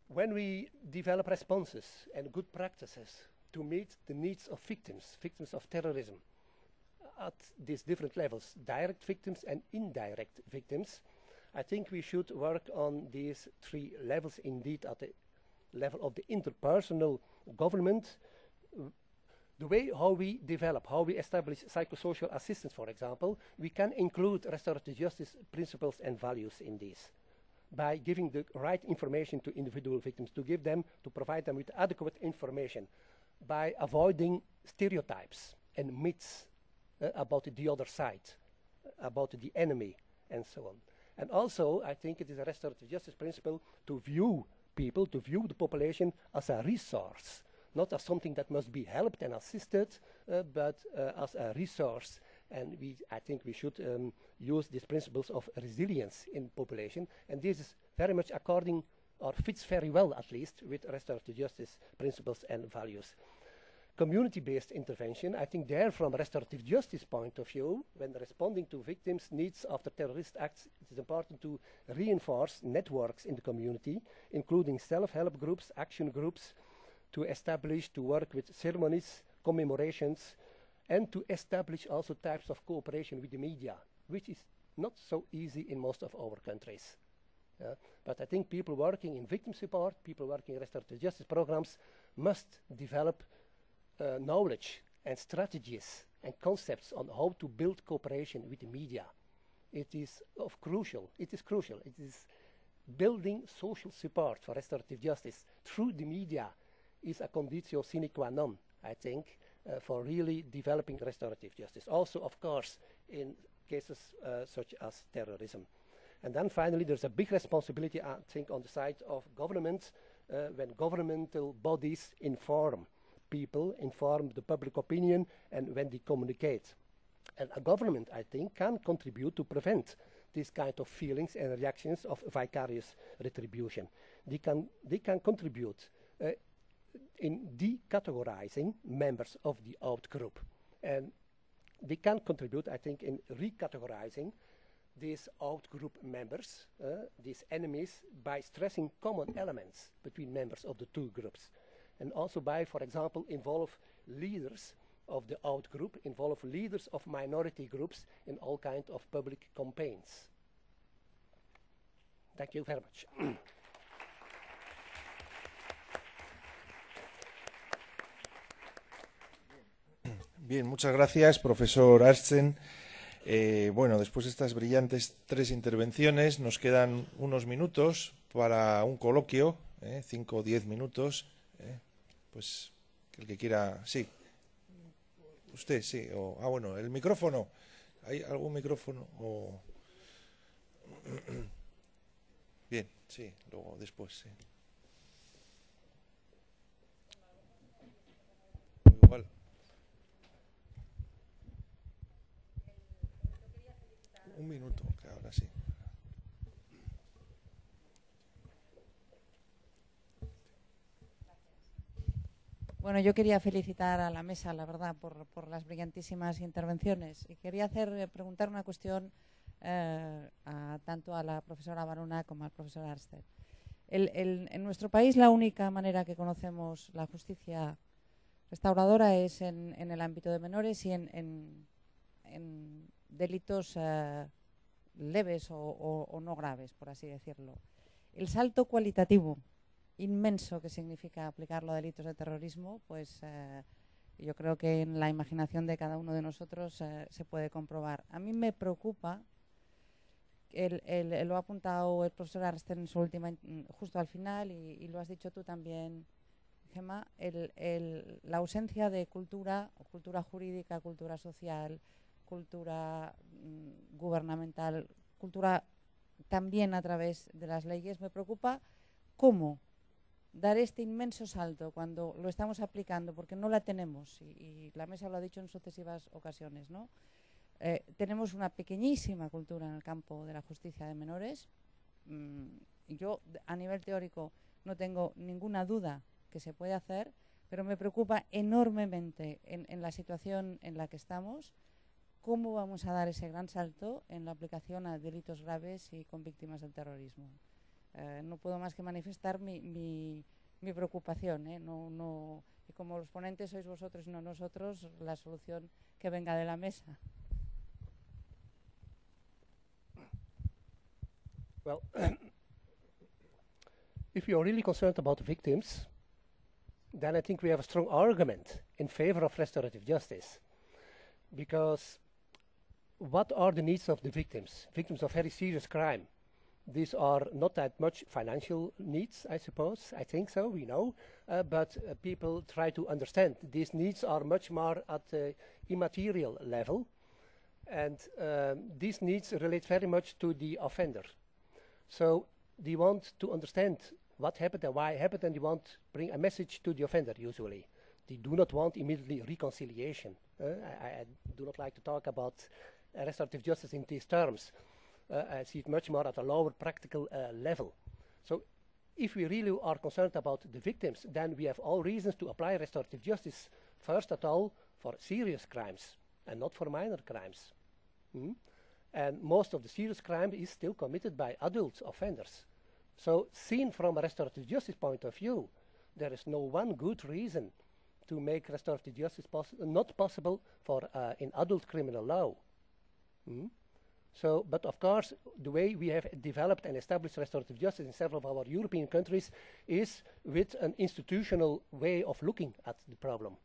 When we develop responses and good practices to meet the needs of victims of terrorism, at these different levels, direct victims and indirect victims, I think we should work on these 3 levels indeed at the level of the interpersonal government. The way how we develop, how we establish psychosocial assistance, for example, we can include restorative justice principles and values in these by giving the right information to individual victims, to provide them with adequate information, by avoiding stereotypes and myths about the other side, about the enemy, and so on. And also, I think it is a restorative justice principle to view people, to view the population as a resource, not as something that must be helped and assisted, but as a resource. And I think we should use these principles of resilience in population. And this is very much according, or fits very well at least, with restorative justice principles and values. Community-based intervention, I think there from a restorative justice point of view, when responding to victims' needs after terrorist acts, it is important to reinforce networks in the community, including self-help groups, action groups, to work with ceremonies, commemorations, and to establish also types of cooperation with the media, which is not so easy in most of our countries. But I think people working in victim support, people working in restorative justice programs must develop knowledge and strategies and concepts on how to build cooperation with the media. It is crucial. It is building social support for restorative justice through the media is a conditio sine qua non, I think, for really developing restorative justice. Also, of course, in cases such as terrorism. And then finally, there's a big responsibility, I think, on the side of government when governmental bodies inform people, inform the public opinion, and when they communicate. And a government, I think, can contribute to prevent these kind of feelings and reactions of vicarious retribution. They can contribute in decategorizing members of the out group. And they can contribute, I think, in recategorizing these out group members, these enemies, by stressing common elements between members of the two groups. And also by, for example, involve leaders of the out group, involve leaders of minority groups in all kinds of public campaigns. Thank you very much. Bien, muchas gracias, profesor Artsen. Bueno, después de estas brillantes 3 intervenciones, nos quedan unos minutos para un coloquio, 5 o 10 minutos. Pues el que quiera, sí. Usted, sí. Bueno, el micrófono. ¿Hay algún micrófono? Bien, sí, luego, después, sí. Igual. Un minuto, que ahora sí. Bueno, yo quería felicitar a la mesa, la verdad, por las brillantísimas intervenciones. Y quería preguntar una cuestión tanto a la profesora Varuna como al profesor Artsen. En nuestro país la única manera que conocemos la justicia restauradora es en el ámbito de menores y en delitos leves o no graves, por así decirlo. El salto cualitativo inmenso que significa aplicarlo a delitos de terrorismo, pues yo creo que en la imaginación de cada uno de nosotros se puede comprobar. A mí me preocupa, lo ha apuntado el profesor Artsen en su última, justo al final, y lo has dicho tú también, Gemma, la ausencia de cultura jurídica, cultura social, cultura gubernamental, cultura también a través de las leyes. Me preocupa cómo dar este inmenso salto cuando lo estamos aplicando, porque no la tenemos, y la mesa lo ha dicho en sucesivas ocasiones, ¿no? Tenemos una pequeñísima cultura en el campo de la justicia de menores. Yo, a nivel teórico, no tengo ninguna duda que se puede hacer, pero me preocupa enormemente en la situación en la que estamos, cómo vamos a dar ese gran salto en la aplicación a delitos graves y con víctimas del terrorismo. No puedo más que manifestar mi preocupación, no, y como los ponentes sois vosotros y no nosotros, la solución que venga de la mesa. Well, if you are really concerned about the victims, then I think we have a strong argument in favor of restorative justice. Because what are the needs of the victims? Victims of very serious crime. These are not that much financial needs, I suppose. I think so, we know. But people try to understand. These needs are much more at the immaterial level. And these needs relate very much to the offender. So they want to understand what happened and why it happened, and they want to bring a message to the offender, usually. They do not want immediately reconciliation. I do not like to talk about restorative justice in these terms. I see it much more at a lower practical level. So if we really are concerned about the victims, then we have all reasons to apply restorative justice, first of all, for serious crimes and not for minor crimes. And most of the serious crime is still committed by adult offenders. So seen from a restorative justice point of view, there is no one good reason to make restorative justice not possible for in adult criminal law. So, but of course, the way we have developed and established restorative justice in several of our European countries is with an institutional way of looking at the problem.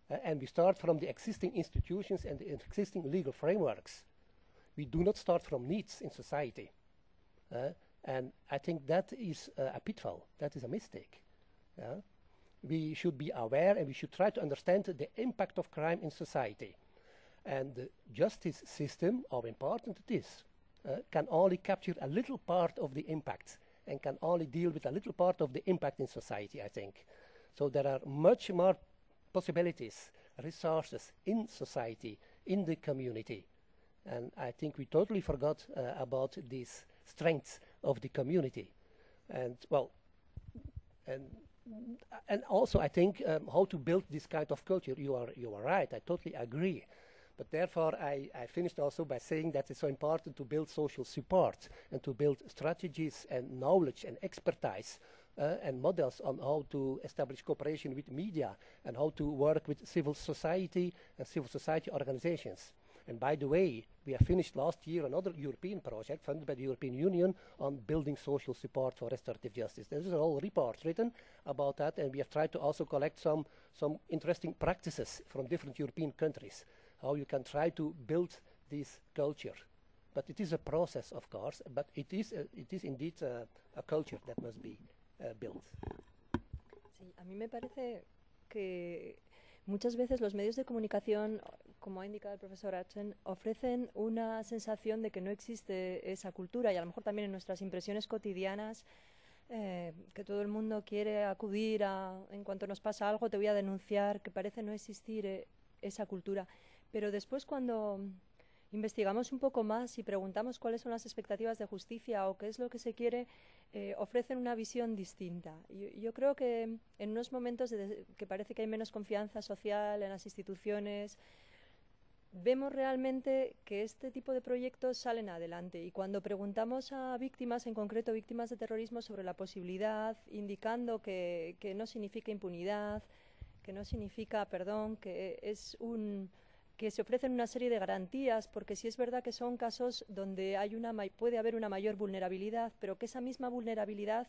And we start from the existing institutions and the existing legal frameworks. We do not start from needs in society. And I think that is a pitfall. That is a mistake. We should be aware and we should try to understand the impact of crime in society. And the justice system, how important it is, can only capture a little part of the impact and can only deal with a little part of the impact in society, I think. So there are much more possibilities, resources in society, in the community. And I think we totally forgot about these strengths of the community. And well, and also I think how to build this kind of culture. You are right. I totally agree. But therefore, I finished also by saying that it's so important to build social support and to build strategies and knowledge and expertise and models on how to establish cooperation with media and how to work with civil society and civil society organizations. And by the way, we have finished last year another European project funded by the European Union on building social support for restorative justice. There's a whole report written about that, and we have tried to also collect some interesting practices from different European countries, how you can try to build this culture. But it is a process, of course, but it is indeed a culture that must be built. Sí, a mí me parece que muchas veces los medios de comunicación, como ha indicado el profesor Achen, ofrecen una sensación de que no existe esa cultura, y a lo mejor también en nuestras impresiones cotidianas, que todo el mundo quiere acudir en cuanto nos pasa algo, te voy a denunciar, que parece no existir esa cultura. Pero después, cuando investigamos un poco más y preguntamos cuáles son las expectativas de justicia o qué es lo que se quiere, ofrecen una visión distinta. Yo creo que en unos momentos que parece que hay menos confianza social en las instituciones, vemos realmente que este tipo de proyectos salen adelante. Y cuando preguntamos a víctimas, en concreto víctimas de terrorismo, sobre la posibilidad, indicando que no significa impunidad, que no significa perdón, que se ofrecen una serie de garantías, porque sí es verdad que son casos donde puede haber una mayor vulnerabilidad, pero que esa misma vulnerabilidad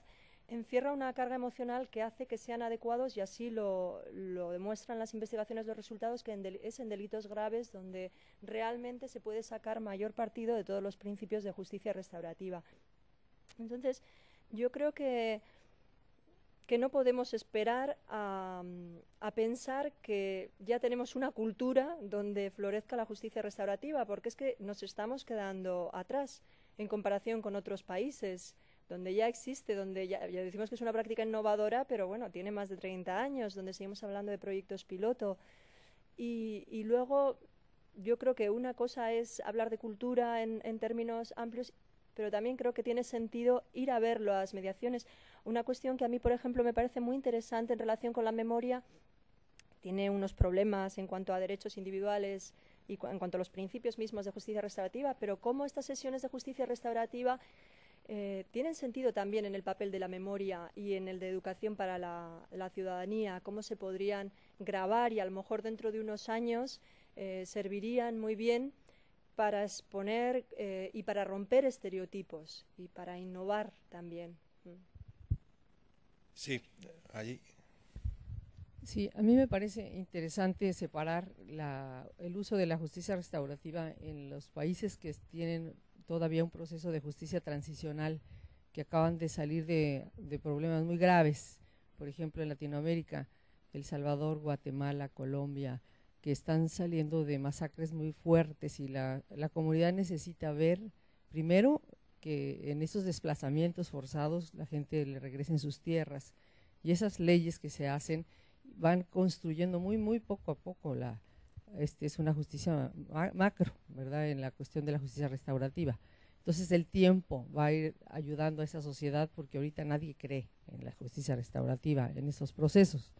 encierra una carga emocional que hace que sean adecuados, y así lo demuestran las investigaciones, los resultados, que es en delitos graves donde realmente se puede sacar mayor partido de todos los principios de justicia restaurativa. Entonces, yo creo que no podemos esperar a pensar que ya tenemos una cultura donde florezca la justicia restaurativa, porque es que nos estamos quedando atrás en comparación con otros países, donde ya existe, donde ya decimos que es una práctica innovadora, pero bueno, tiene más de 30 años, donde seguimos hablando de proyectos piloto. Y luego, yo creo que una cosa es hablar de cultura en términos amplios, pero también creo que tiene sentido ir a ver las mediaciones. Una cuestión que a mí, por ejemplo, me parece muy interesante en relación con la memoria, tiene unos problemas en cuanto a derechos individuales y en cuanto a los principios mismos de justicia restaurativa, pero cómo estas sesiones de justicia restaurativa tienen sentido también en el papel de la memoria y en el de educación para la ciudadanía, cómo se podrían grabar y a lo mejor dentro de unos años servirían muy bien para exponer y para romper estereotipos y para innovar también. Sí, allí. Sí, a mí me parece interesante separar el uso de la justicia restaurativa en los países que tienen todavía un proceso de justicia transicional, que acaban de salir de problemas muy graves, por ejemplo en Latinoamérica, El Salvador, Guatemala, Colombia, que están saliendo de masacres muy fuertes, y la comunidad necesita ver primero que en esos desplazamientos forzados la gente le regrese en sus tierras, y esas leyes que se hacen van construyendo muy poco a poco es una justicia macro, ¿verdad?, en la cuestión de la justicia restaurativa. Entonces el tiempo va a ir ayudando a esa sociedad, porque ahorita nadie cree en la justicia restaurativa, en esos procesos.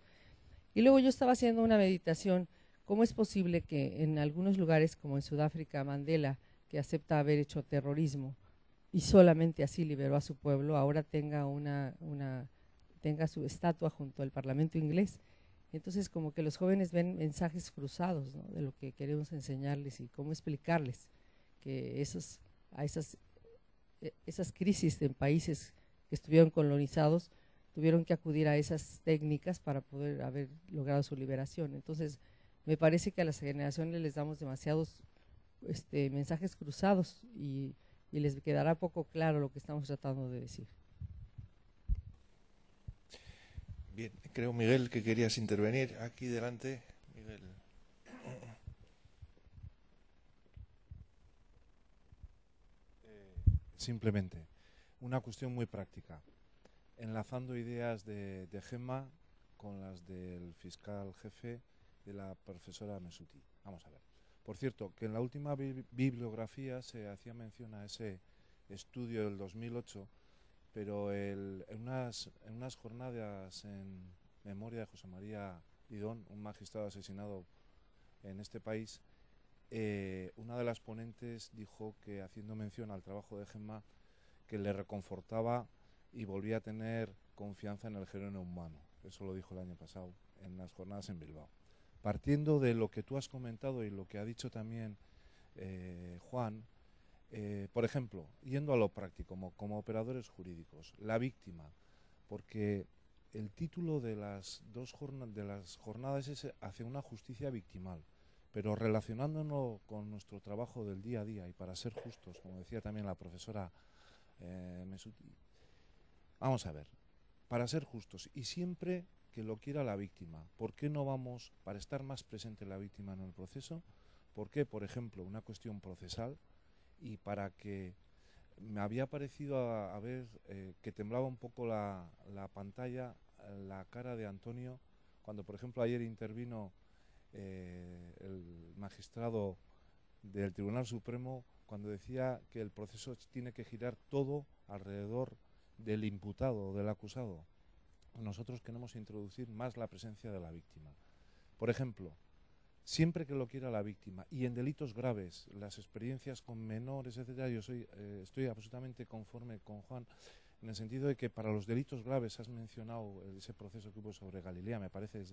Y luego yo estaba haciendo una meditación, ¿cómo es posible que en algunos lugares, como en Sudáfrica, Mandela, que acepta haber hecho terrorismo y solamente así liberó a su pueblo, ahora tenga tenga su estatua junto al Parlamento inglés? Entonces como que los jóvenes ven mensajes cruzados, ¿no?, de lo que queremos enseñarles y cómo explicarles que esas crisis en países que estuvieron colonizados tuvieron que acudir a esas técnicas para poder haber logrado su liberación. Entonces me parece que a las generaciones les damos demasiados mensajes cruzados y les quedará poco claro lo que estamos tratando de decir. Bien, creo, Miguel, que querías intervenir aquí delante. Miguel. Simplemente, una cuestión muy práctica, enlazando ideas de Gemma con las del fiscal jefe de la profesora Messuti. Vamos a ver, Por cierto, que en la última bibliografía se hacía mención a ese estudio del 2008, pero en unas jornadas en memoria de José María Didón, un magistrado asesinado en este país, una de las ponentes dijo que, haciendo mención al trabajo de Gemma, que le reconfortaba y volvía a tener confianza en el género humano. Eso lo dijo el año pasado en las jornadas en Bilbao. Partiendo de lo que tú has comentado y lo que ha dicho también Juan, por ejemplo, yendo a lo práctico, como operadores jurídicos, la víctima, porque el título de las jornadas es hacia una justicia victimal, pero relacionándonos con nuestro trabajo del día a día y para ser justos, como decía también la profesora Mesuti, vamos a ver, para ser justos y siempre que lo quiera la víctima, ¿por qué no vamos, para estar más presente la víctima en el proceso? ¿Por qué, por ejemplo, una cuestión procesal? Y para que me había parecido a ver que temblaba un poco la pantalla, la cara de Antonio, cuando por ejemplo ayer intervino el magistrado del Tribunal Supremo, cuando decía que el proceso tiene que girar todo alrededor del imputado o del acusado. Nosotros queremos introducir más la presencia de la víctima. Por ejemplo, siempre que lo quiera la víctima, y en delitos graves, las experiencias con menores, etcétera, yo estoy absolutamente conforme con Juan, en el sentido de que para los delitos graves, has mencionado ese proceso que hubo sobre Galilea, me parece,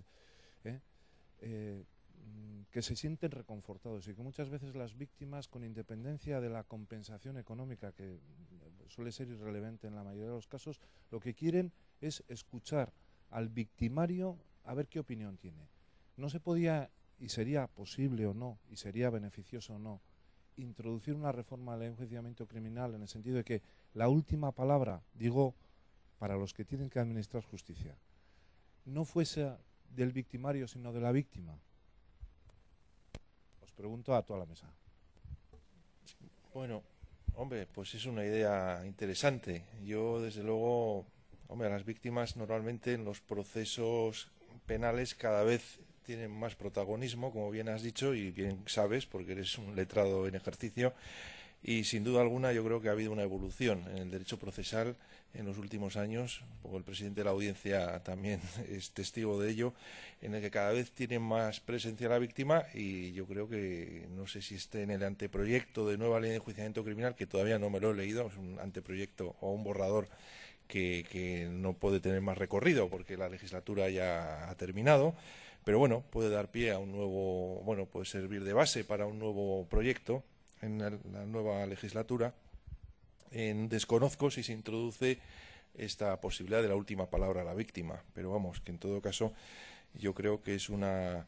que se sienten reconfortados y que muchas veces las víctimas, con independencia de la compensación económica, que suele ser irrelevante en la mayoría de los casos, lo que quieren es escuchar al victimario a ver qué opinión tiene. No se podía, y sería posible o no, y sería beneficioso o no, introducir una reforma al enjuiciamiento criminal en el sentido de que la última palabra, digo, para los que tienen que administrar justicia, no fuese del victimario sino de la víctima. Os pregunto a toda la mesa. Bueno, hombre, pues es una idea interesante. Yo, desde luego, hombre, a las víctimas normalmente en los procesos penales cada vez tienen más protagonismo, como bien has dicho y bien sabes, porque eres un letrado en ejercicio, y sin duda alguna yo creo que ha habido una evolución en el derecho procesal en los últimos años, porque el presidente de la Audiencia también es testigo de ello, en el que cada vez tiene más presencia la víctima, y yo creo que, no sé si esté en el anteproyecto de nueva ley de enjuiciamiento criminal, que todavía no me lo he leído, es un anteproyecto o un borrador que no puede tener más recorrido porque la legislatura ya ha terminado, pero bueno, puede dar pie a un nuevo, bueno, puede servir de base para un nuevo proyecto en la nueva legislatura. Desconozco si se introduce esta posibilidad de la última palabra a la víctima, pero vamos, que en todo caso yo creo que es una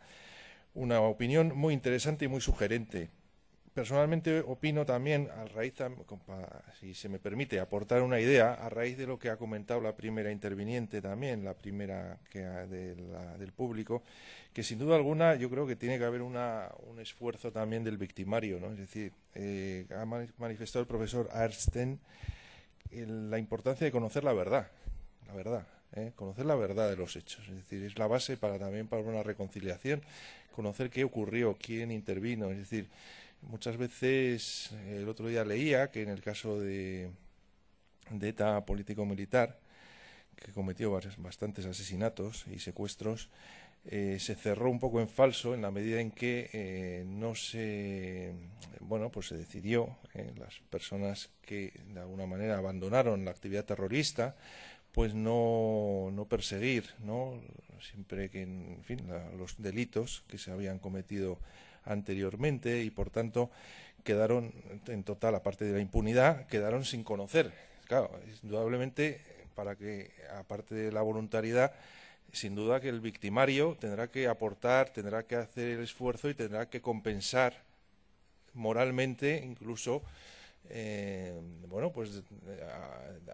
opinión muy interesante y muy sugerente. Personalmente opino también, a raíz, si se me permite, aportar una idea a raíz de lo que ha comentado la primera interviniente también, la primera del público, que sin duda alguna yo creo que tiene que haber un esfuerzo también del victimario, ¿no? Es decir, ha manifestado el profesor Arsten la importancia de conocer la verdad, conocer la verdad de los hechos, es decir, es la base también para una reconciliación, conocer qué ocurrió, quién intervino, es decir, muchas veces, el otro día leía que en el caso de ETA político-militar, que cometió bastantes asesinatos y secuestros, se cerró un poco en falso en la medida en que pues se decidió, las personas que de alguna manera abandonaron la actividad terrorista, pues no perseguir, ¿no? Siempre que, en fin, los delitos que se habían cometido anteriormente, y por tanto quedaron en total, aparte de la impunidad, quedaron sin conocer. Claro, indudablemente, para que, aparte de la voluntariedad, sin duda que el victimario tendrá que aportar, tendrá que hacer el esfuerzo y tendrá que compensar moralmente, incluso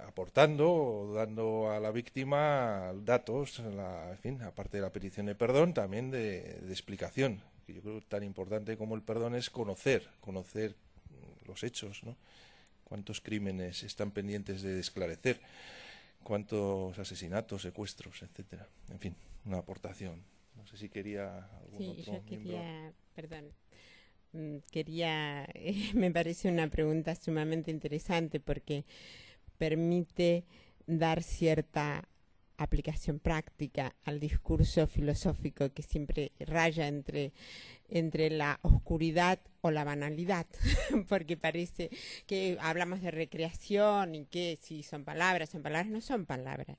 aportando o dando a la víctima datos, en fin, aparte de la petición de perdón, también de explicación. Que yo creo que tan importante como el perdón es conocer los hechos, ¿no? Cuántos crímenes están pendientes de esclarecer, cuántos asesinatos, secuestros, etcétera. En fin, una aportación. No sé si quería algún otro yo quería, perdón, Me parece una pregunta sumamente interesante porque permite dar cierta aplicación práctica al discurso filosófico que siempre raya entre la oscuridad o la banalidad, porque parece que hablamos de recreación y que si son palabras, no son palabras.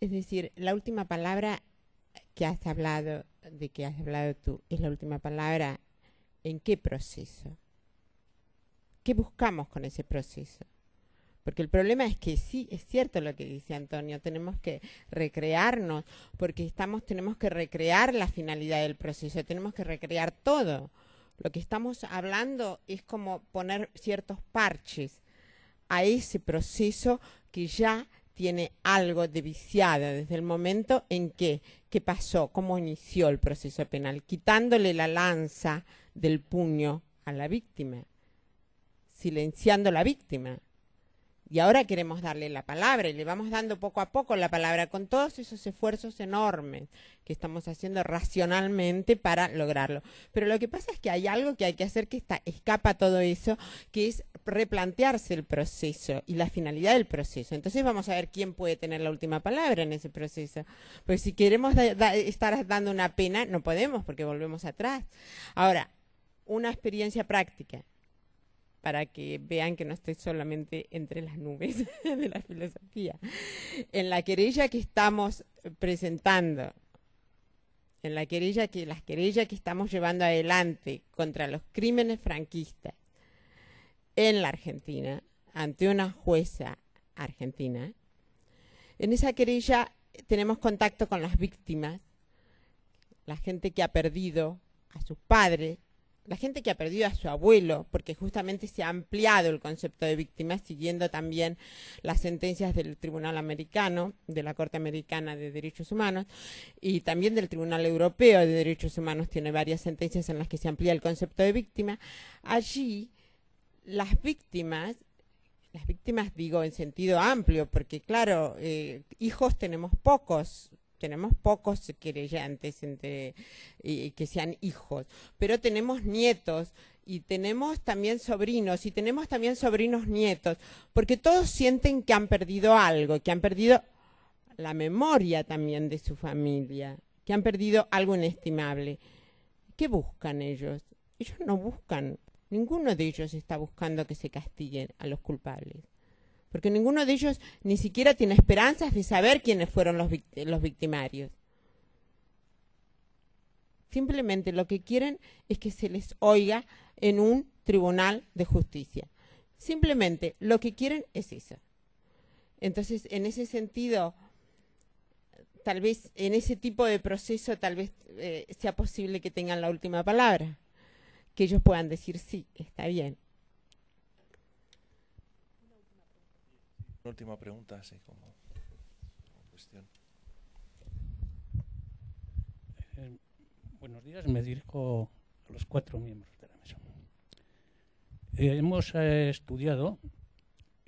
Es decir, la última palabra que has hablado tú, es la última palabra ¿en qué proceso? ¿Qué buscamos con ese proceso? Porque el problema es que sí, es cierto lo que dice Antonio, tenemos que recrearnos, porque tenemos que recrear la finalidad del proceso, tenemos que recrear todo. Lo que estamos hablando es como poner ciertos parches a ese proceso que ya tiene algo de viciado desde el momento en que, ¿qué pasó? ¿Cómo inició el proceso penal? Quitándole la lanza del puño a la víctima, silenciando a la víctima. Y ahora queremos darle la palabra y le vamos dando poco a poco la palabra con todos esos esfuerzos enormes que estamos haciendo racionalmente para lograrlo. Pero lo que pasa es que hay algo que hay que hacer que escapa a todo eso, que es replantearse el proceso y la finalidad del proceso. Entonces vamos a ver quién puede tener la última palabra en ese proceso. Pues si queremos estar dando una pena, no podemos porque volvemos atrás. Ahora, una experiencia práctica, para que vean que no estoy solamente entre las nubes de la filosofía. En la querella que estamos presentando, las querellas que estamos llevando adelante contra los crímenes franquistas en la Argentina, ante una jueza argentina, en esa querella tenemos contacto con las víctimas, la gente que ha perdido a sus padres, la gente que ha perdido a su abuelo, porque justamente se ha ampliado el concepto de víctimas, siguiendo también las sentencias del Tribunal Americano, de la Corte Americana de Derechos Humanos, y también del Tribunal Europeo de Derechos Humanos, tiene varias sentencias en las que se amplía el concepto de víctima. Allí, las víctimas digo en sentido amplio, porque claro, hijos tenemos pocos querellantes que sean hijos, pero tenemos nietos y tenemos también sobrinos nietos, porque todos sienten que han perdido algo, que han perdido la memoria también de su familia, que han perdido algo inestimable. ¿Qué buscan ellos? Ellos no buscan, ninguno de ellos está buscando que se castiguen a los culpables, porque ninguno de ellos ni siquiera tiene esperanzas de saber quiénes fueron los victimarios. Simplemente lo que quieren es que se les oiga en un tribunal de justicia. Simplemente lo que quieren es eso. Entonces, en ese sentido, tal vez en ese tipo de proceso, tal vez sea posible que tengan la última palabra, que ellos puedan decir sí, está bien. Una última pregunta, así como cuestión. Buenos días, me dirijo a los 4 miembros de la mesa. Hemos estudiado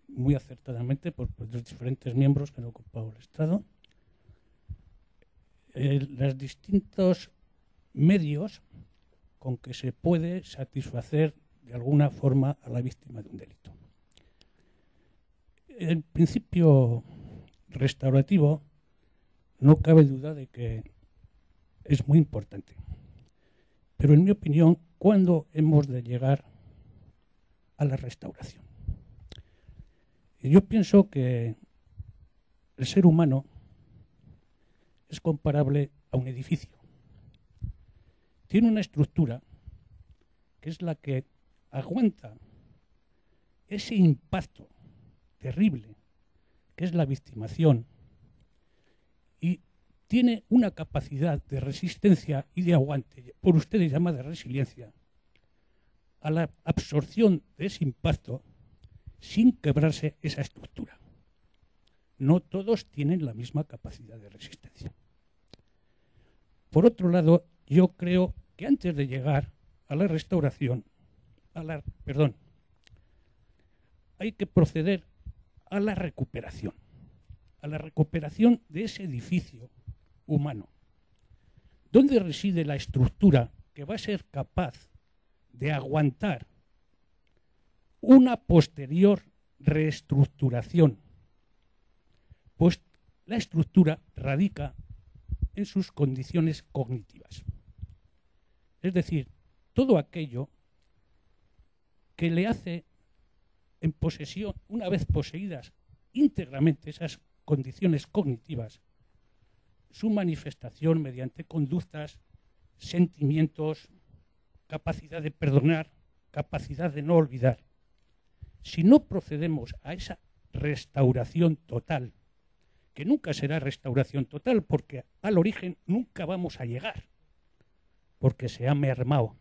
muy acertadamente por los diferentes miembros que han ocupado el estrado los distintos medios con que se puede satisfacer de alguna forma a la víctima de un delito. El principio restaurativo no cabe duda de que es muy importante. Pero en mi opinión, ¿cuándo hemos de llegar a la restauración? Yo pienso que el ser humano es comparable a un edificio. Tiene una estructura que es la que aguanta ese impacto terrible, que es la victimación, y tiene una capacidad de resistencia y de aguante, por ustedes llamada resiliencia, a la absorción de ese impacto sin quebrarse esa estructura. No todos tienen la misma capacidad de resistencia. Por otro lado, yo creo que antes de llegar a la restauración, hay que proceder a la recuperación de ese edificio humano. ¿Dónde reside la estructura que va a ser capaz de aguantar una posterior reestructuración, pues la estructura radica en sus condiciones cognitivas. Es decir, todo aquello que le hace en posesión, una vez poseídas íntegramente esas condiciones cognitivas, su manifestación mediante conductas, sentimientos, capacidad de perdonar, capacidad de no olvidar. Si no procedemos a esa restauración total, que nunca será restauración total, porque al origen nunca vamos a llegar, porque se ha mermado.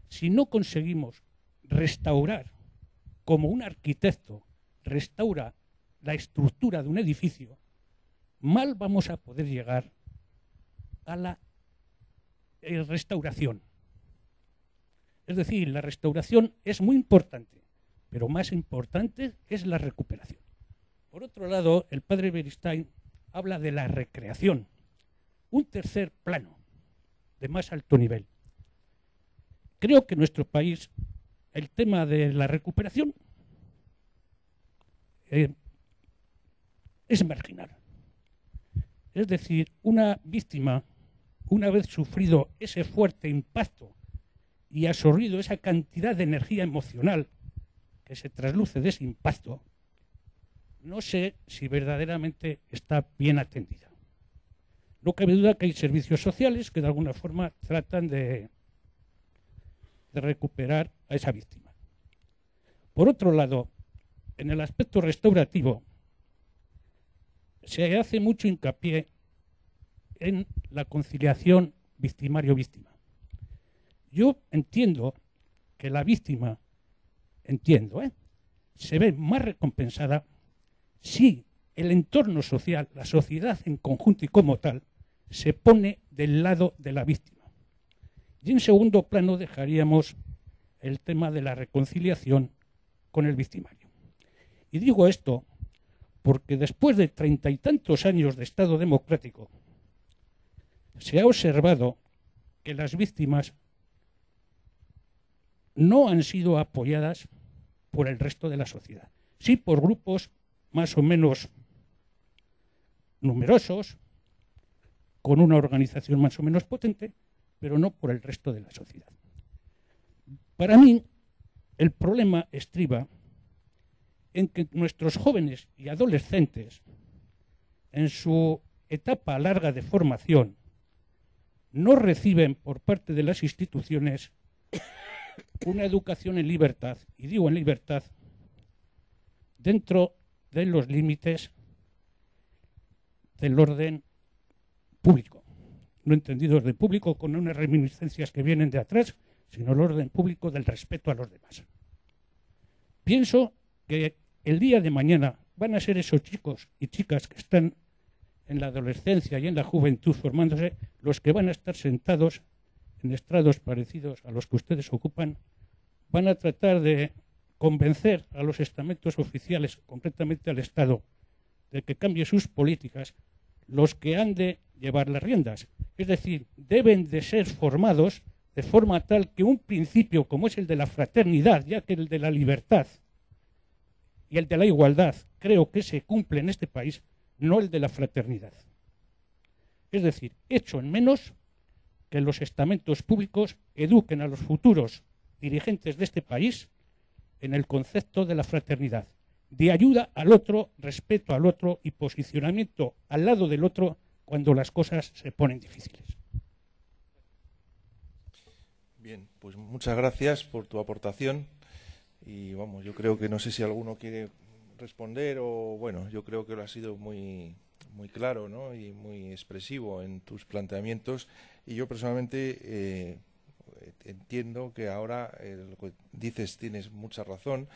Si no conseguimos restaurar, como un arquitecto restaura la estructura de un edificio, mal vamos a poder llegar a la restauración. Es decir, la restauración es muy importante, pero más importante es la recuperación. Por otro lado, el padre Beristain habla de la recreación, un tercer plano de más alto nivel. Creo que en nuestro país el tema de la recuperación es marginal. Es decir, una víctima, una vez sufrido ese fuerte impacto y absorbido esa cantidad de energía emocional que se trasluce de ese impacto, no sé si verdaderamente está bien atendida. No cabe duda que hay servicios sociales que de alguna forma tratan de recuperar a esa víctima. Por otro lado, en el aspecto restaurativo, se hace mucho hincapié en la conciliación victimario-víctima. Yo entiendo que la víctima, se ve más recompensada si el entorno social, la sociedad en conjunto y como tal, se pone del lado de la víctima. Y en segundo plano dejaríamos el tema de la reconciliación con el victimario. Y digo esto porque después de 30 y tantos años de Estado democrático, se ha observado que las víctimas no han sido apoyadas por el resto de la sociedad. Sí por grupos más o menos numerosos, con una organización más o menos potente, pero no por el resto de la sociedad. Para mí, el problema estriba en que nuestros jóvenes y adolescentes, en su etapa larga de formación, no reciben por parte de las instituciones una educación en libertad, y digo en libertad, dentro de los límites del orden público. No entendido orden público con unas reminiscencias que vienen de atrás, sino el orden público del respeto a los demás. Pienso que el día de mañana van a ser esos chicos y chicas que están en la adolescencia y en la juventud formándose los que van a estar sentados en estrados parecidos a los que ustedes ocupan, van a tratar de convencer a los estamentos oficiales, concretamente al Estado, de que cambie sus políticas, los que han de llevar las riendas. Es decir, deben de ser formados de forma tal que un principio como es el de la fraternidad, ya que el de la libertad y el de la igualdad creo que se cumple en este país, no el de la fraternidad. Es decir, echo en menos que los estamentos públicos eduquen a los futuros dirigentes de este país en el concepto de la fraternidad, de ayuda al otro, respeto al otro y posicionamiento al lado del otro cuando las cosas se ponen difíciles. Bien, pues muchas gracias por tu aportación y vamos, yo creo que no sé si alguno quiere responder o bueno, yo creo que lo ha sido muy claro, ¿no? Y muy expresivo en tus planteamientos y yo personalmente entiendo que ahora lo que dices tienes mucha razón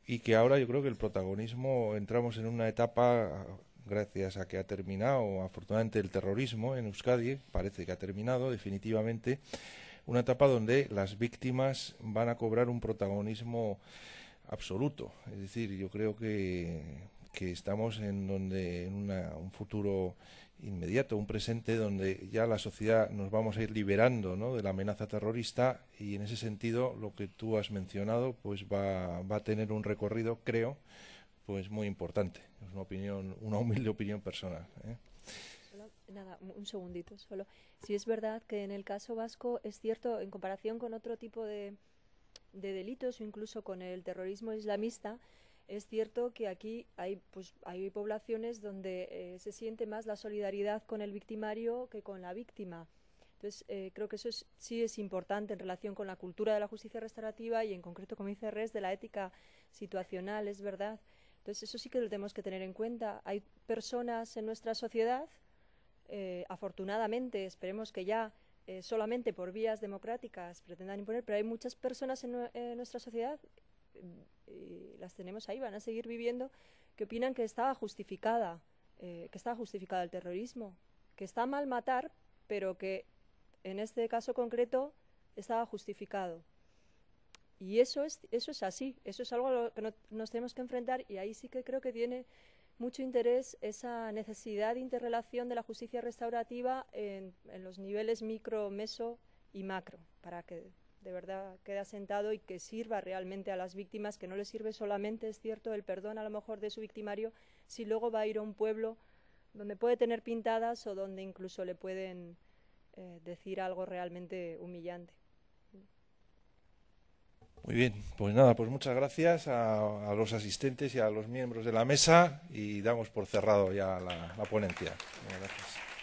y que ahora yo creo que el protagonismo entramos en una etapa gracias a que ha terminado afortunadamente el terrorismo en Euskadi, parece que ha terminado definitivamente, una etapa donde las víctimas van a cobrar un protagonismo absoluto. Es decir, yo creo que que estamos en un futuro inmediato, un presente donde ya la sociedad nos vamos a ir liberando, ¿no?, de la amenaza terrorista, y en ese sentido lo que tú has mencionado pues va a tener un recorrido, creo, pues muy importante. Es una humilde opinión personal, ¿eh? Nada, un segundito solo. Si es verdad que en el caso vasco es cierto, en comparación con otro tipo de delitos o incluso con el terrorismo islamista, es cierto que aquí hay poblaciones donde se siente más la solidaridad con el victimario que con la víctima. Entonces, creo que eso sí es importante en relación con la cultura de la justicia restaurativa y en concreto, como dice Res, de la ética situacional, es verdad. Entonces, eso sí que lo tenemos que tener en cuenta. Hay personas en nuestra sociedad, afortunadamente, esperemos que ya solamente por vías democráticas pretendan imponer, pero hay muchas personas en nuestra sociedad, y las tenemos ahí, van a seguir viviendo, que opinan que estaba justificado el terrorismo, que está mal matar, pero que en este caso concreto estaba justificado. Y eso es así, eso es algo a lo que nos tenemos que enfrentar, y ahí sí que creo que tiene mucho interés esa necesidad de interrelación de la justicia restaurativa en los niveles micro, meso y macro, para que de verdad quede asentado y que sirva realmente a las víctimas, que no les sirve solamente, es cierto, el perdón a lo mejor de su victimario, si luego va a ir a un pueblo donde puede tener pintadas o donde incluso le pueden decir algo realmente humillante. Muy bien, pues nada, pues muchas gracias a los asistentes y a los miembros de la mesa, y damos por cerrado ya la ponencia. Gracias.